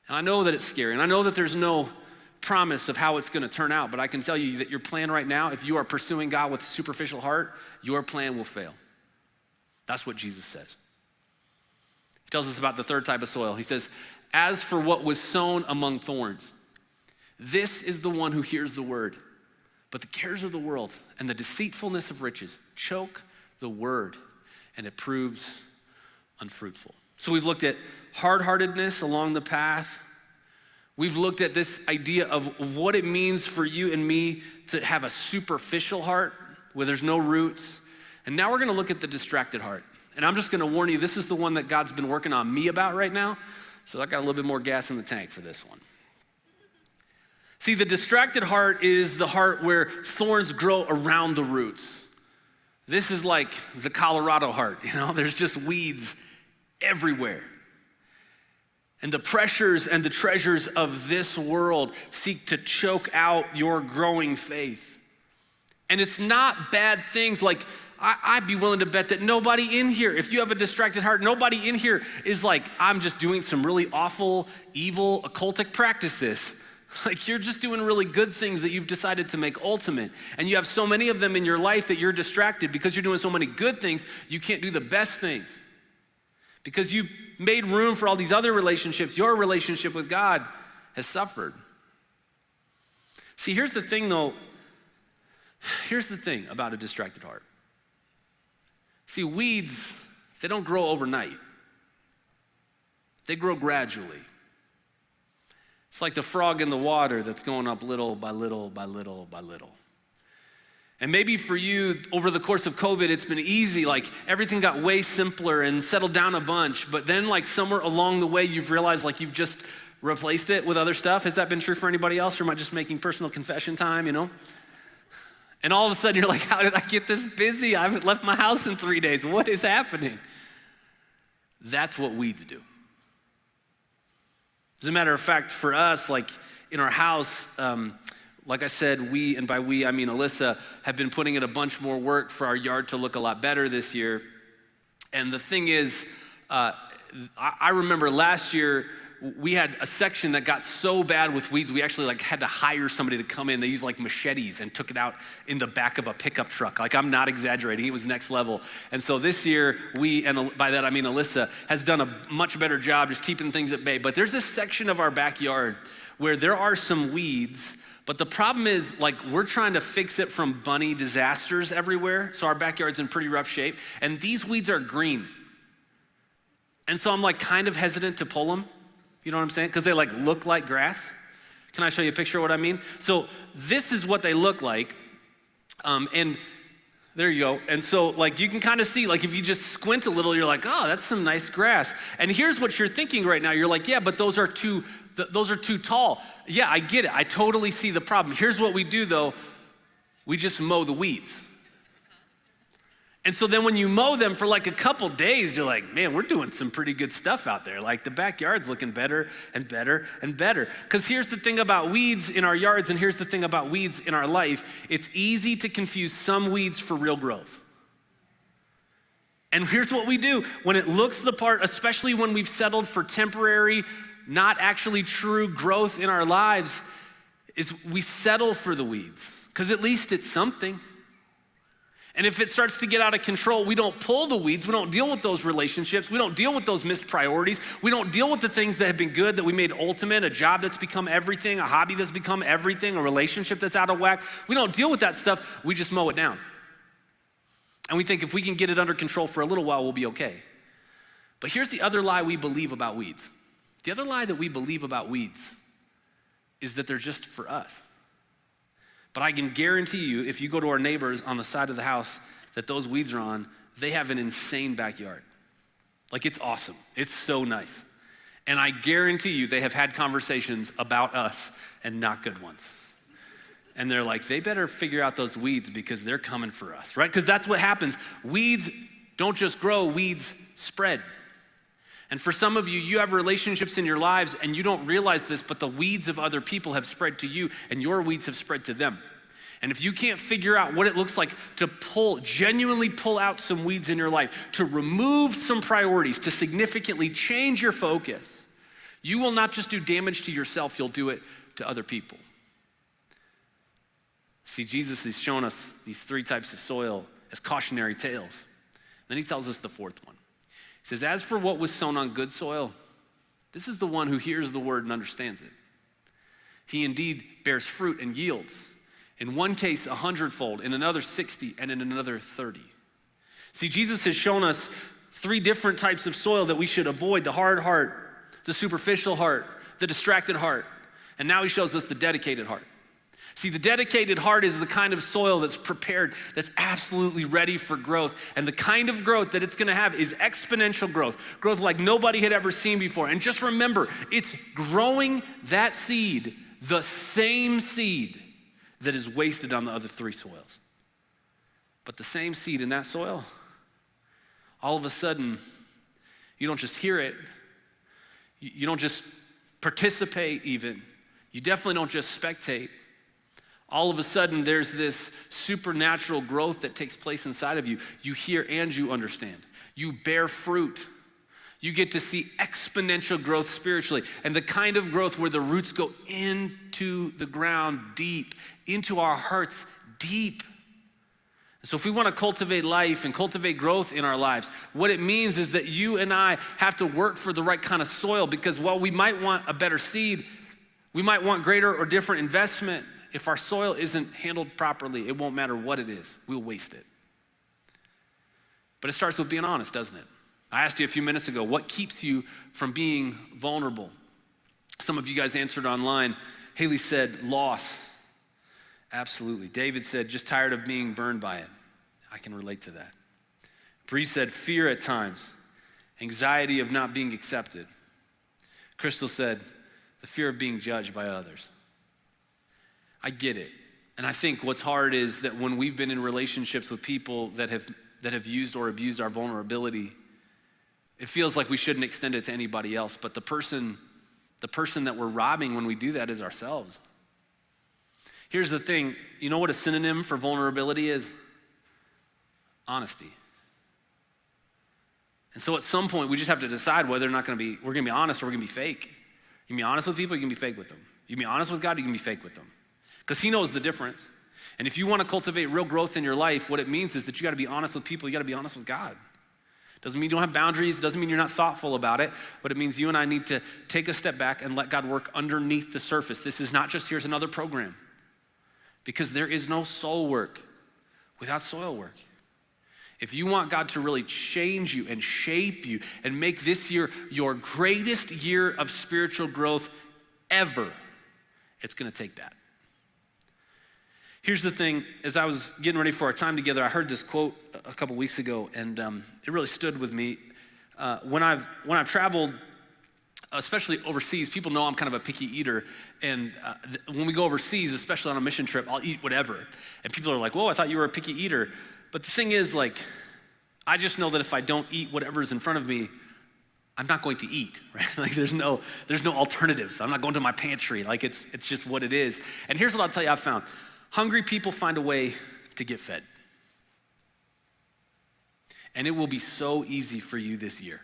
And I know that it's scary, and I know that there's no promise of how it's gonna turn out, but I can tell you that your plan right now, if you are pursuing God with a superficial heart, your plan will fail. That's what Jesus says. He tells us about the third type of soil. He says, as for what was sown among thorns, this is the one who hears the word. But the cares of the world and the deceitfulness of riches choke the word, and it proves unfruitful. So we've looked at hard-heartedness along the path. We've looked at this idea of what it means for you and me to have a superficial heart where there's no roots. And now we're gonna look at the distracted heart. And I'm just gonna warn you, this is the one that God's been working on me about right now. So I got a little bit more gas in the tank for this one. See, the distracted heart is the heart where thorns grow around the roots. This is like the Colorado heart, you know? There's just weeds everywhere. And the pressures and the treasures of this world seek to choke out your growing faith. And it's not bad things. Like, I'd be willing to bet that nobody in here, if you have a distracted heart, nobody in here is like, I'm just doing some really awful, evil, occultic practices. Like, you're just doing really good things that you've decided to make ultimate. And you have so many of them in your life that you're distracted because you're doing so many good things, you can't do the best things. Because you've made room for all these other relationships, your relationship with God has suffered. See, here's the thing though. Here's the thing about a distracted heart. See, weeds, they don't grow overnight. They grow gradually. It's like the frog in the water that's going up little by little by little by little. And maybe for you, over the course of COVID, it's been easy, like everything got way simpler and settled down a bunch, but then like somewhere along the way, you've realized like you've just replaced it with other stuff. Has that been true for anybody else, or am I just making personal confession time, you know? And all of a sudden you're like, how did I get this busy? I haven't left my house in 3 days. What is happening? That's what weeds do. As a matter of fact, for us, like in our house, like I said, we, and by we, I mean Alyssa, have been putting in a bunch more work for our yard to look a lot better this year. And the thing is, I remember last year, we had a section that got so bad with weeds, we actually like had to hire somebody to come in. They used like machetes and took it out in the back of a pickup truck. Like, I'm not exaggerating, it was next level. And so this year, we, and by that I mean Alyssa, has done a much better job just keeping things at bay. But there's this section of our backyard where there are some weeds, but the problem is, like, we're trying to fix it from bunny disasters everywhere. So our backyard's in pretty rough shape. And these weeds are green. And so I'm like kind of hesitant to pull them. You know what I'm saying? Because they like look like grass. Can I show you a picture of what I mean? So this is what they look like. And there you go. And so like you can kind of see, like if you just squint a little, you're like, oh, that's some nice grass. And here's what you're thinking right now. You're like, yeah, but those are too those are too tall. Yeah, I get it. I totally see the problem. Here's what we do though. We just mow the weeds. And so then when you mow them for like a couple days, you're like, man, we're doing some pretty good stuff out there. Like the backyard's looking better and better and better. Because here's the thing about weeds in our yards, and here's the thing about weeds in our life. It's easy to confuse some weeds for real growth. And here's what we do. When it looks the part, especially when we've settled for temporary, not actually true growth in our lives, is we settle for the weeds. Because at least it's something. And if it starts to get out of control, we don't pull the weeds. We don't deal with those relationships. We don't deal with those missed priorities. We don't deal with the things that have been good that we made ultimate, a job that's become everything, a hobby that's become everything, a relationship that's out of whack. We don't deal with that stuff. We just mow it down. And we think if we can get it under control for a little while, we'll be okay. But here's the other lie we believe about weeds. The other lie that we believe about weeds is that they're just for us. But I can guarantee you, if you go to our neighbors on the side of the house that those weeds are on, they have an insane backyard. Like, it's awesome. It's so nice. And I guarantee you they have had conversations about us and not good ones. And they're like, they better figure out those weeds because they're coming for us, right? Because that's what happens. Weeds don't just grow, weeds spread. And for some of you, you have relationships in your lives and you don't realize this, but the weeds of other people have spread to you and your weeds have spread to them. And if you can't figure out what it looks like to genuinely pull out some weeds in your life, to remove some priorities, to significantly change your focus, you will not just do damage to yourself, you'll do it to other people. See, Jesus is showing us these three types of soil as cautionary tales. Then he tells us the fourth one. He says, as for what was sown on good soil, this is the one who hears the word and understands it. He indeed bears fruit and yields. In one case, 100-fold, in another 60, and in another 30. See, Jesus has shown us three different types of soil that we should avoid: the hard heart, the superficial heart, the distracted heart. And now he shows us the dedicated heart. See, the dedicated heart is the kind of soil that's prepared, that's absolutely ready for growth. And the kind of growth that it's gonna have is exponential growth like nobody had ever seen before. And just remember, it's growing that seed, the same seed that is wasted on the other three soils. But the same seed in that soil, all of a sudden, you don't just hear it, you don't just participate even, you definitely don't just spectate. All of a sudden, there's this supernatural growth that takes place inside of you. You hear and you understand. You bear fruit. You get to see exponential growth spiritually, and the kind of growth where the roots go into the ground deep, into our hearts deep. So if we want to cultivate life and cultivate growth in our lives, what it means is that you and I have to work for the right kind of soil, because while we might want a better seed, we might want greater or different investment. If our soil isn't handled properly, it won't matter what it is. We'll waste it. But it starts with being honest, doesn't it? I asked you a few minutes ago, what keeps you from being vulnerable? Some of you guys answered online. Haley said, loss. Absolutely. David said, just tired of being burned by it. I can relate to that. Bree said, fear at times. Anxiety of not being accepted. Crystal said, the fear of being judged by others. I get it. And I think what's hard is that when we've been in relationships with people that have used or abused our vulnerability, it feels like we shouldn't extend it to anybody else. But the person that we're robbing when we do that is ourselves. Wehere's the thing. You know what a synonym for vulnerability is? Honesty. And so at some point, we just have to decide whether or not we're gonna be honest or we're gonna be fake. You can be honest with people, you can be fake with them. You can be honest with God, you can be fake with them. Because he knows the difference. And if you want to cultivate real growth in your life, what it means is that you got to be honest with people, you got to be honest with God. Doesn't mean you don't have boundaries, doesn't mean you're not thoughtful about it, but it means you and I need to take a step back and let God work underneath the surface. This is not just here's another program. Because there is no soul work without soil work. If you want God to really change you and shape you and make this year your greatest year of spiritual growth ever, it's going to take that. Here's the thing, as I was getting ready for our time together, I heard this quote a couple weeks ago, and it really stood with me. When I've traveled especially overseas, people know I'm kind of a picky eater. And when we go overseas, especially on a mission trip, I'll eat whatever. And people are like, whoa, I thought you were a picky eater. But the thing is, like, I just know that if I don't eat whatever's in front of me, I'm not going to eat, right? Like there's no alternatives. I'm not going to my pantry. Like it's just what it is. And here's what I'll tell you I've found. Hungry people find a way to get fed. And it will be so easy for you this year.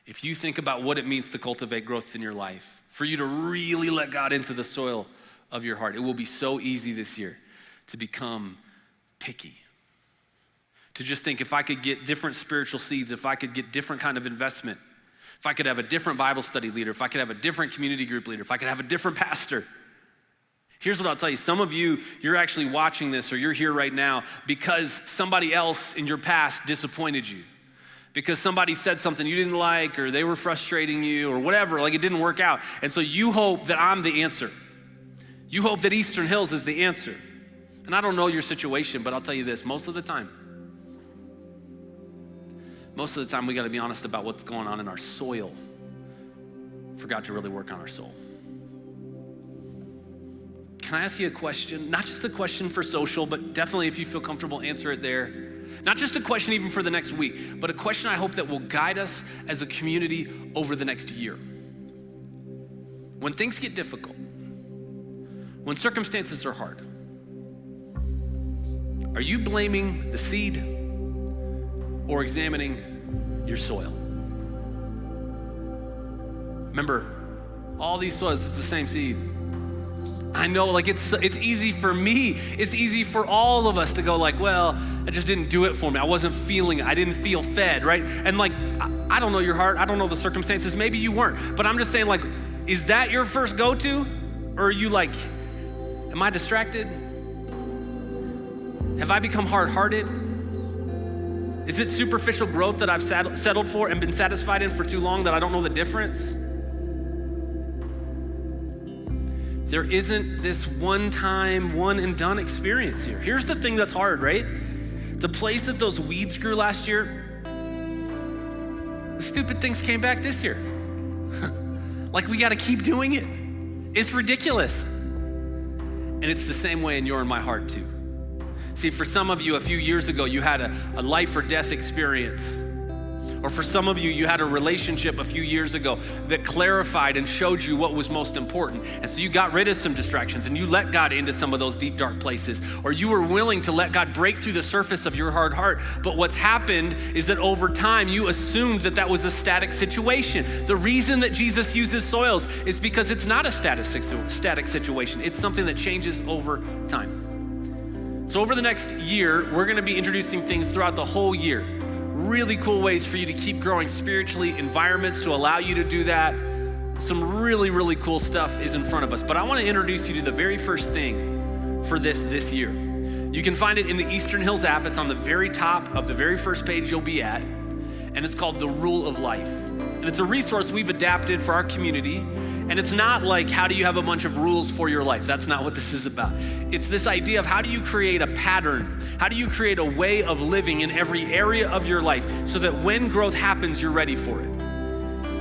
If you think about what it means to cultivate growth in your life, for you to really let God into the soil of your heart, it will be so easy this year to become picky. To just think, if I could get different spiritual seeds, if I could get different kind of investment, if I could have a different Bible study leader, if I could have a different community group leader, if I could have a different pastor. Here's what I'll tell you. Some of you, you're actually watching this or you're here right now because somebody else in your past disappointed you. Because somebody said something you didn't like or they were frustrating you or whatever, like it didn't work out. And so you hope that I'm the answer. You hope that Eastern Hills is the answer. And I don't know your situation, but I'll tell you this, most of the time we gotta be honest about what's going on in our soil for God to really work on our soul. Can I ask you a question? Not just a question for social, but definitely if you feel comfortable, answer it there. Not just a question even for the next week, but a question I hope that will guide us as a community over the next year. When things get difficult, when circumstances are hard, are you blaming the seed or examining your soil? Remember, all these soils, it's the same seed. I know, like it's easy for me. It's easy for all of us to go like, well, it just didn't do it for me. I wasn't feeling it. I didn't feel fed, right? And like, I don't know your heart. I don't know the circumstances. Maybe you weren't. But I'm just saying like, is that your first go-to? Or are you like, am I distracted? Have I become hard-hearted? Is it superficial growth that I've settled for and been satisfied in for too long that I don't know the difference? There isn't this one-time, one-and-done experience here. Here's the thing that's hard, right? The place that those weeds grew last year, the stupid things came back this year. Like we gotta keep doing it. It's ridiculous. And it's the same way in your and my heart too. See, for some of you, a few years ago, you had a life or death experience. Or for some of you, you had a relationship a few years ago that clarified and showed you what was most important. And so you got rid of some distractions and you let God into some of those deep, dark places. Or you were willing to let God break through the surface of your hard heart. But what's happened is that over time, you assumed that that was a static situation. The reason that Jesus uses soils is because it's not a static situation. It's something that changes over time. So over the next year, we're gonna be introducing things throughout the whole year. Really cool ways for you to keep growing spiritually, environments to allow you to do that. Some really, really cool stuff is in front of us. But I want to introduce you to the very first thing for this year. You can find it in the Eastern Hills app. It's on the very top of the very first page you'll be at. And it's called The Rule of Life. And it's a resource we've adapted for our community. And it's not like, how do you have a bunch of rules for your life? That's not what this is about. It's this idea of how do you create a pattern? How do you create a way of living in every area of your life so that when growth happens, you're ready for it?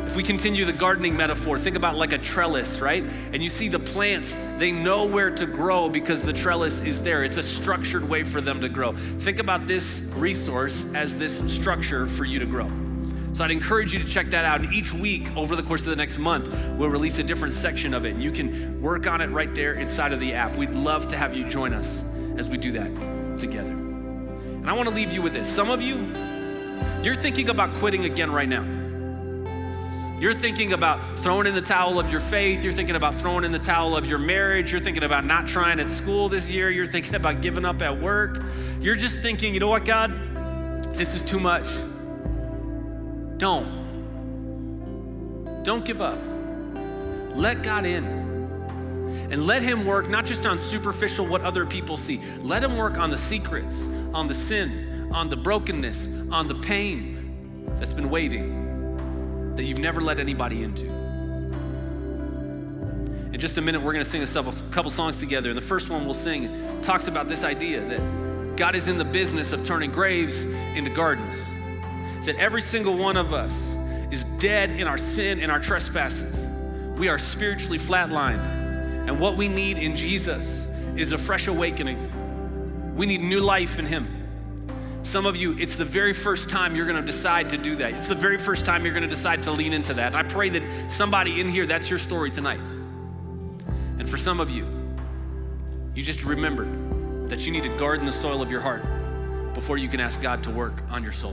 If we continue the gardening metaphor, think about like a trellis, right? And you see the plants, they know where to grow because the trellis is there. It's a structured way for them to grow. Think about this resource as this structure for you to grow. So I'd encourage you to check that out. And each week over the course of the next month, we'll release a different section of it. And you can work on it right there inside of the app. We'd love to have you join us as we do that together. And I want to leave you with this. Some of you, you're thinking about quitting again right now. You're thinking about throwing in the towel of your faith. You're thinking about throwing in the towel of your marriage. You're thinking about not trying at school this year. You're thinking about giving up at work. You're just thinking, you know what, God? This is too much. Don't give up. Let God in and let him work not just on superficial what other people see. Let him work on the secrets, on the sin, on the brokenness, on the pain that's been waiting that you've never let anybody into. In just a minute, we're gonna sing a couple songs together. And the first one we'll sing talks about this idea that God is in the business of turning graves into gardens. That every single one of us is dead in our sin and our trespasses. we are spiritually flatlined. And what we need in Jesus is a fresh awakening. We need new life in him. Some of you, it's the very first time you're gonna decide to do that. It's the very first time you're gonna decide to lean into that. And I pray that somebody in here, that's your story tonight. And for some of you, you just remembered that you need to garden the soil of your heart before you can ask God to work on your soul.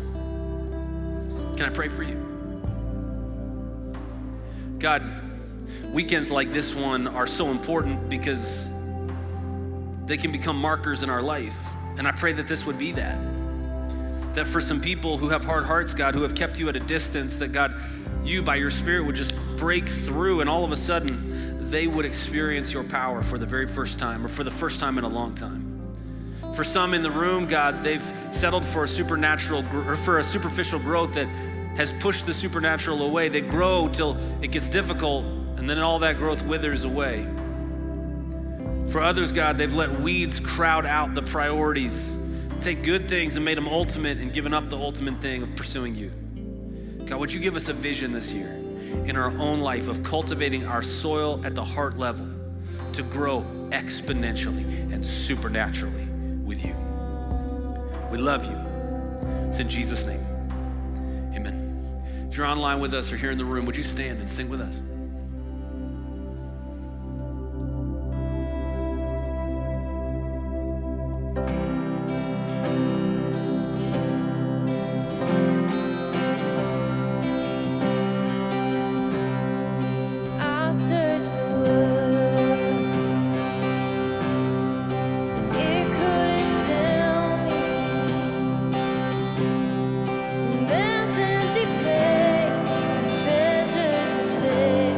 Can I pray for you? God, weekends like this one are so important because they can become markers in our life. And I pray that this would be that. That for some people who have hard hearts, God, who have kept you at a distance, that God, you by your Spirit would just break through and all of a sudden they would experience your power for the very first time or for the first time in a long time. For some in the room, God, they've settled for a supernatural or for a superficial growth that has pushed the supernatural away. They grow till it gets difficult and then all that growth withers away. For others, God, they've let weeds crowd out the priorities, take good things and made them ultimate and given up the ultimate thing of pursuing you. God, would you give us a vision this year in our own life of cultivating our soil at the heart level to grow exponentially and supernaturally with you. We love you. It's in Jesus' name. Amen. If you're online with us or here in the room, would you stand and sing with us? I'll search the world, but it couldn't fill me. And that empty place, treasures that fail.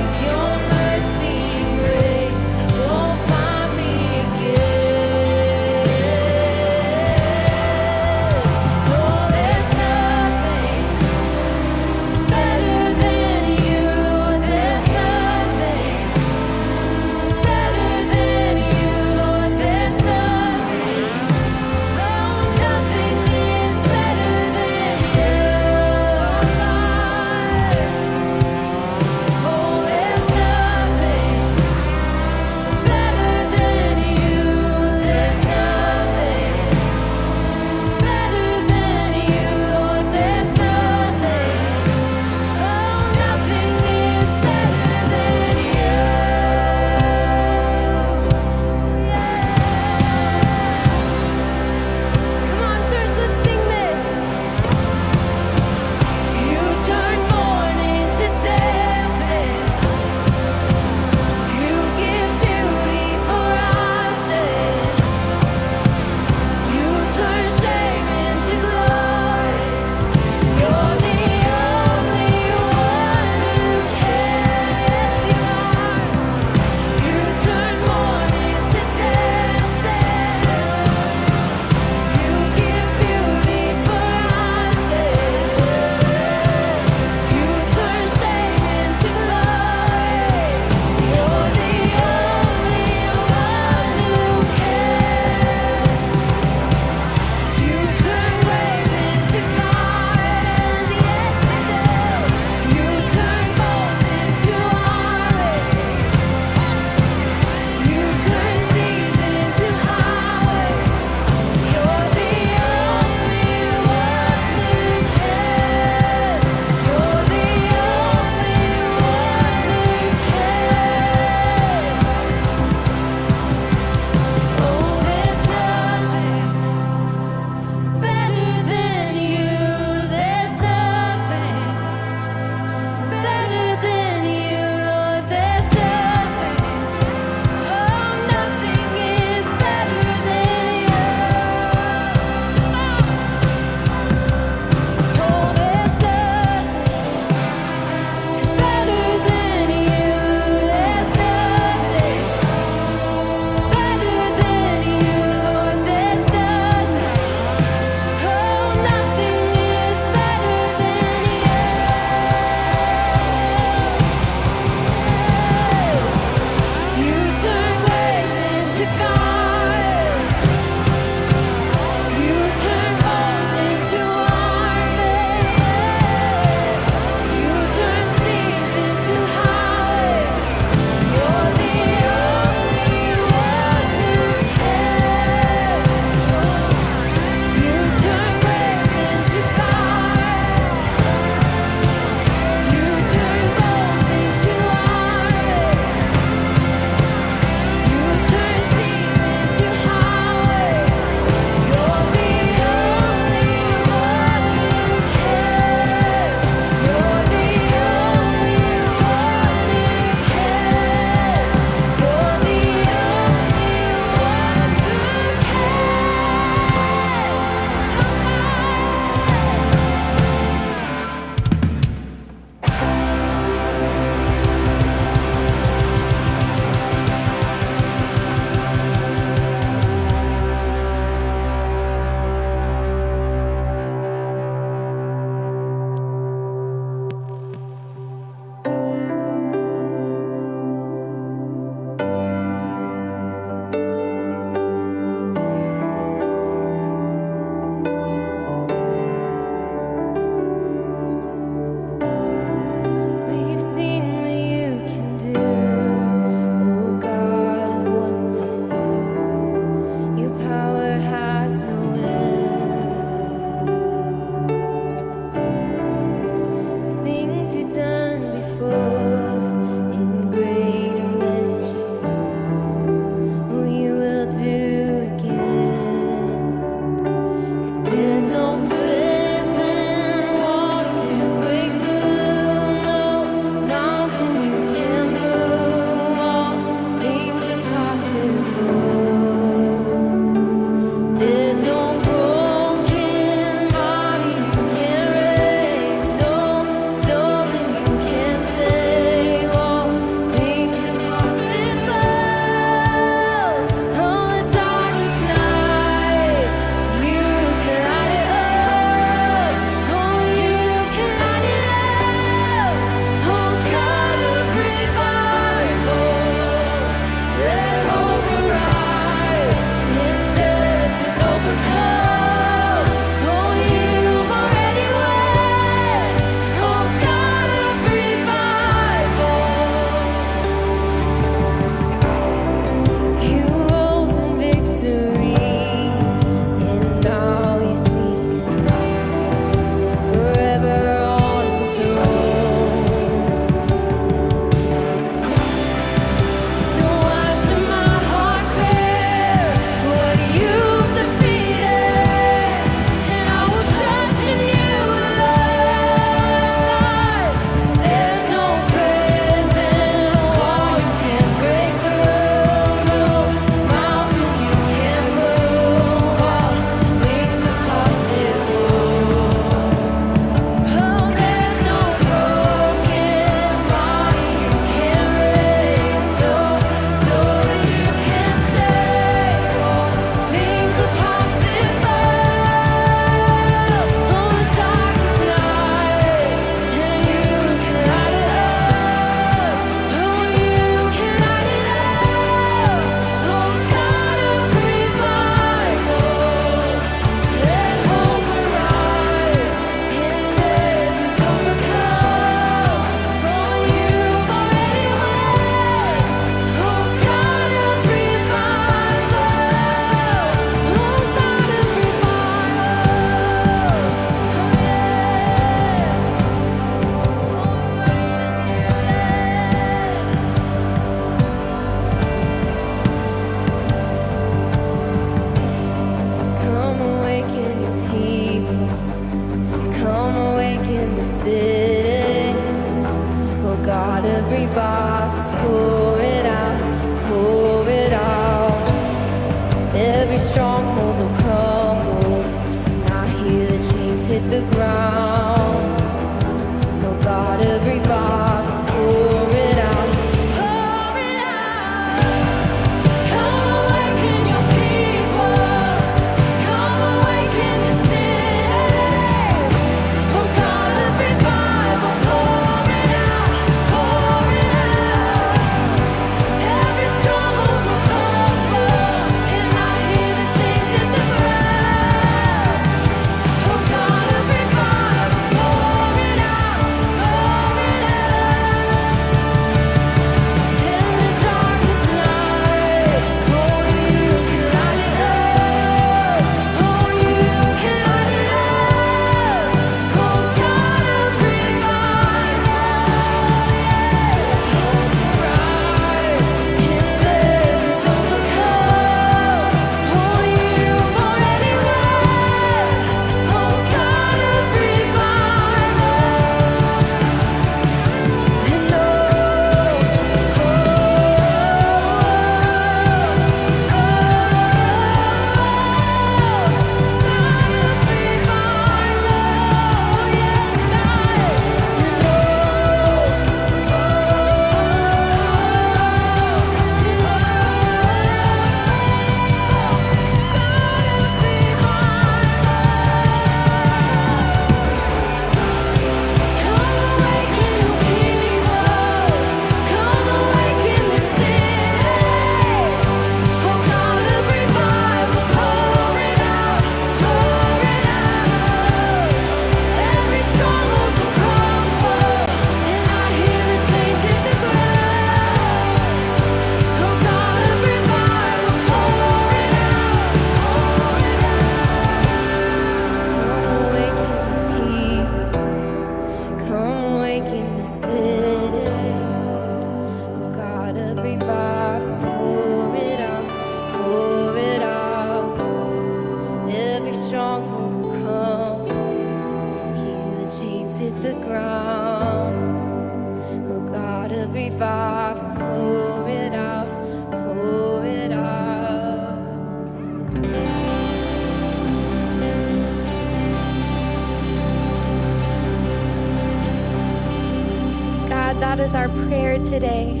is our prayer today,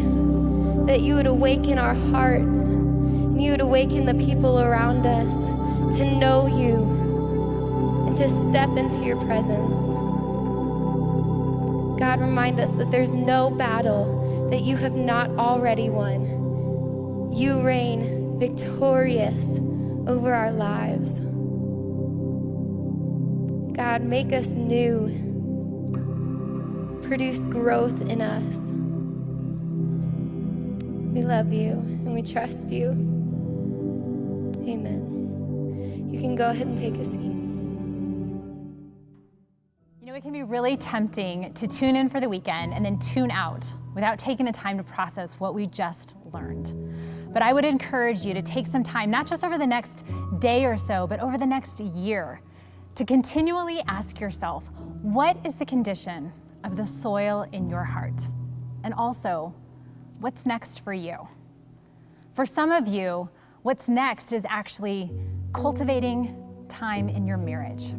that you would awaken our hearts and you would awaken the people around us to know you and to step into your presence. God, remind us that there's no battle that you have not already won. You reign victorious over our lives. God, make us new. Produce growth in us. We love you and we trust you. Amen. You can go ahead and take a seat. You know, it can be really tempting to tune in for the weekend and then tune out without taking the time to process what we just learned. But I would encourage you to take some time, not just over the next day or so, but over the next year, to continually ask yourself, what is the condition of the soil in your heart? And also, what's next for you? For some of you, what's next is actually cultivating time in your marriage.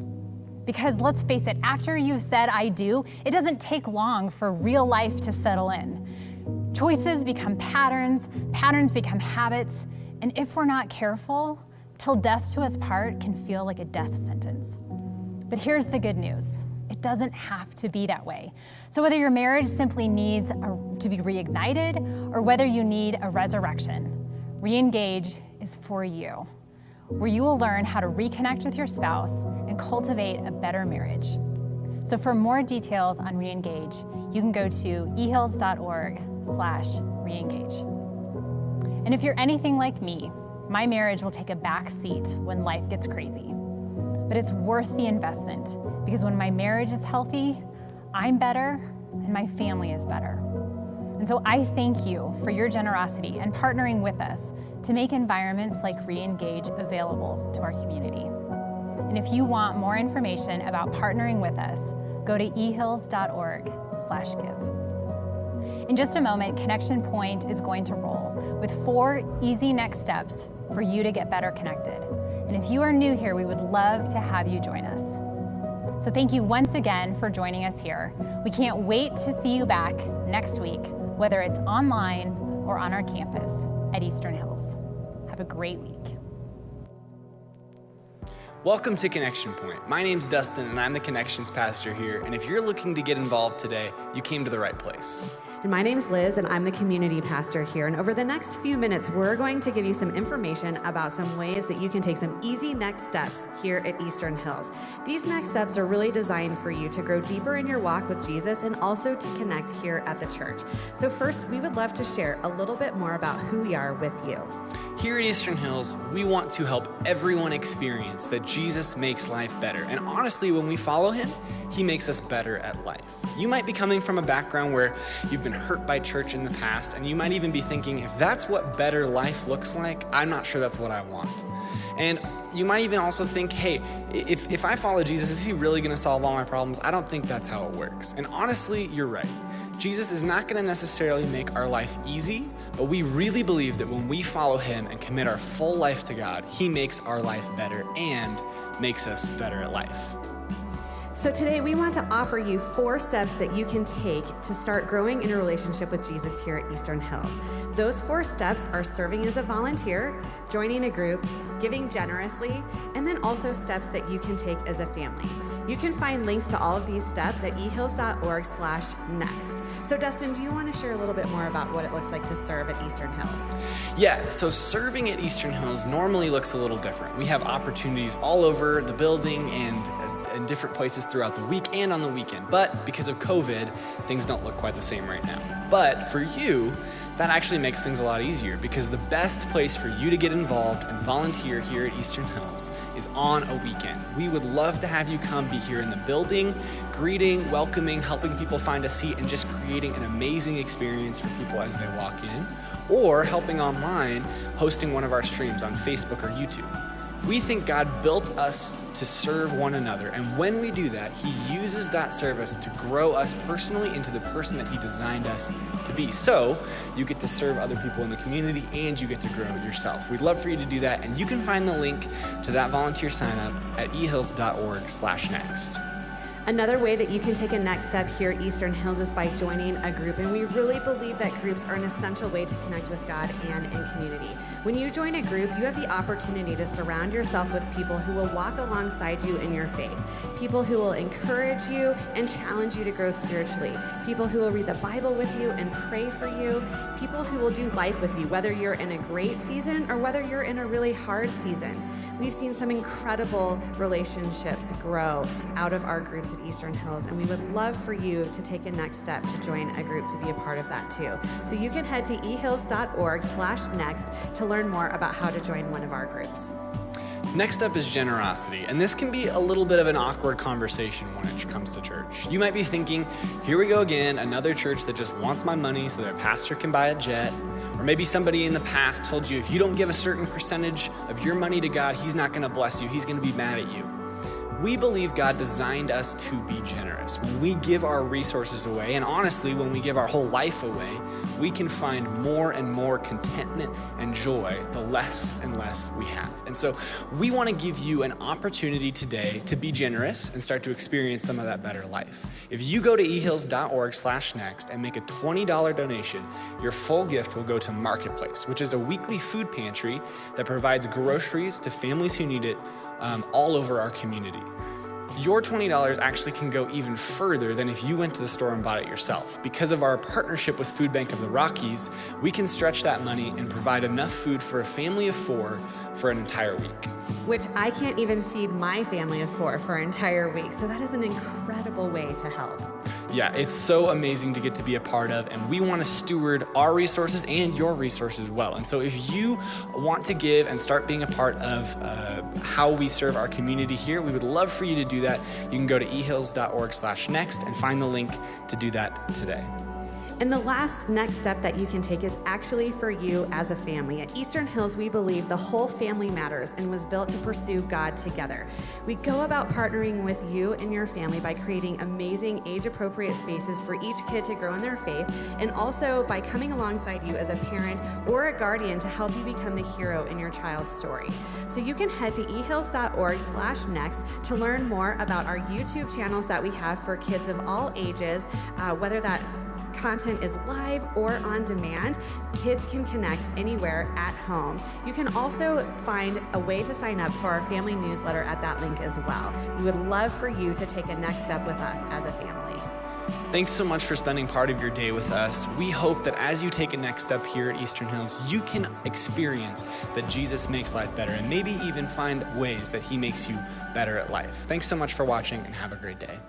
Because let's face it, after you've said I do, it doesn't take long for real life to settle in. Choices become patterns, patterns become habits, and if we're not careful, till death do us part can feel like a death sentence. But here's the good news. It doesn't have to be that way. So whether your marriage simply needs to be reignited or whether you need a resurrection, Reengage is for you, where you will learn how to reconnect with your spouse and cultivate a better marriage. So for more details on Reengage, you can go to ehills.org/reengage. And if you're anything like me, my marriage will take a back seat when life gets crazy. But it's worth the investment because when my marriage is healthy, I'm better and my family is better. And so I thank you for your generosity and partnering with us to make environments like Reengage available to our community. And if you want more information about partnering with us, go to ehills.org/give. In just a moment, Connection Point is going to roll with 4 easy next steps for you to get better connected. And if you are new here, we would love to have you join us. So thank you once again for joining us here. We can't wait to see you back next week, whether it's online or on our campus at Eastern Hills. Have a great week. Welcome to Connection Point. My name's Dustin and I'm the Connections Pastor here. And if you're looking to get involved today, you came to the right place. And my name's Liz, and I'm the community pastor here. And over the next few minutes, we're going to give you some information about some ways that you can take some easy next steps here at Eastern Hills. These next steps are really designed for you to grow deeper in your walk with Jesus and also to connect here at the church. So first, we would love to share a little bit more about who we are with you. Here at Eastern Hills, we want to help everyone experience that Jesus makes life better. And honestly, when we follow him, he makes us better at life. You might be coming from a background where you've been hurt by church in the past, and you might even be thinking, if that's what better life looks like, I'm not sure that's what I want. And you might even also think, hey, if I follow Jesus, is he really gonna solve all my problems? I don't think that's how it works. And honestly, you're right. Jesus is not gonna necessarily make our life easy, but we really believe that when we follow him and commit our full life to God, he makes our life better and makes us better at life. So today we want to offer you 4 steps that you can take to start growing in a relationship with Jesus here at Eastern Hills. Those 4 steps are serving as a volunteer, joining a group, giving generously, and then also steps that you can take as a family. You can find links to all of these steps at ehills.org/next. So Dustin, do you want to share a little bit more about what it looks like to serve at Eastern Hills? Yeah, so serving at Eastern Hills normally looks a little different. We have opportunities all over the building and in different places throughout the week and on the weekend. But because of COVID, things don't look quite the same right now. But for you, that actually makes things a lot easier because the best place for you to get involved and volunteer here at Eastern Hills is on a weekend. We would love to have you come be here in the building, greeting, welcoming, helping people find a seat, and just creating an amazing experience for people as they walk in, or helping online, hosting one of our streams on Facebook or YouTube. We think God built us to serve one another, and when we do that, he uses that service to grow us personally into the person that he designed us to be. So you get to serve other people in the community and you get to grow yourself. We'd love for you to do that, and you can find the link to that volunteer sign up at ehills.org/next. Another way that you can take a next step here at Eastern Hills is by joining a group, and we really believe that groups are an essential way to connect with God and in community. When you join a group, you have the opportunity to surround yourself with people who will walk alongside you in your faith, people who will encourage you and challenge you to grow spiritually, people who will read the Bible with you and pray for you, people who will do life with you, whether you're in a great season or whether you're in a really hard season. We've seen some incredible relationships grow out of our groups at Eastern Hills, and we would love for you to take a next step to join a group to be a part of that too. So you can head to ehills.org/next to learn more about how to join one of our groups. Next up is generosity, and this can be a little bit of an awkward conversation when it comes to church. You might be thinking, here we go again, another church that just wants my money so their pastor can buy a jet. Or maybe somebody in the past told you if you don't give a certain percentage of your money to God, he's not gonna bless you, he's gonna be mad at you. We believe God designed us to be generous. When we give our resources away, and honestly, when we give our whole life away, we can find more and more contentment and joy the less and less we have. And so we want to give you an opportunity today to be generous and start to experience some of that better life. If you go to ehills.org/next and make a $20 donation, your full gift will go to Marketplace, which is a weekly food pantry that provides groceries to families who need it all over our community. Your $20 actually can go even further than if you went to the store and bought it yourself. Because of our partnership with Food Bank of the Rockies, we can stretch that money and provide enough food for a family of 4 for an entire week. Which I can't even feed my family of 4 for an entire week. So that is an incredible way to help. Yeah, it's so amazing to get to be a part of, and we want to steward our resources and your resources well. And so if you want to give and start being a part of how we serve our community here, we would love for you to do that. You can go to ehills.org/next and find the link to do that today. And the last next step that you can take is actually for you as a family. At Eastern Hills, we believe the whole family matters and was built to pursue God together. We go about partnering with you and your family by creating amazing age-appropriate spaces for each kid to grow in their faith, and also by coming alongside you as a parent or a guardian to help you become the hero in your child's story. So you can head to ehills.org/next to learn more about our YouTube channels that we have for kids of all ages, whether that content is live or on demand. Kids can connect anywhere at home. You can also find a way to sign up for our family newsletter at that link as well. We would love for you to take a next step with us as a family. Thanks so much for spending part of your day with us. We hope that as you take a next step here at Eastern Hills, you can experience that Jesus makes life better and maybe even find ways that he makes you better at life. Thanks so much for watching and have a great day.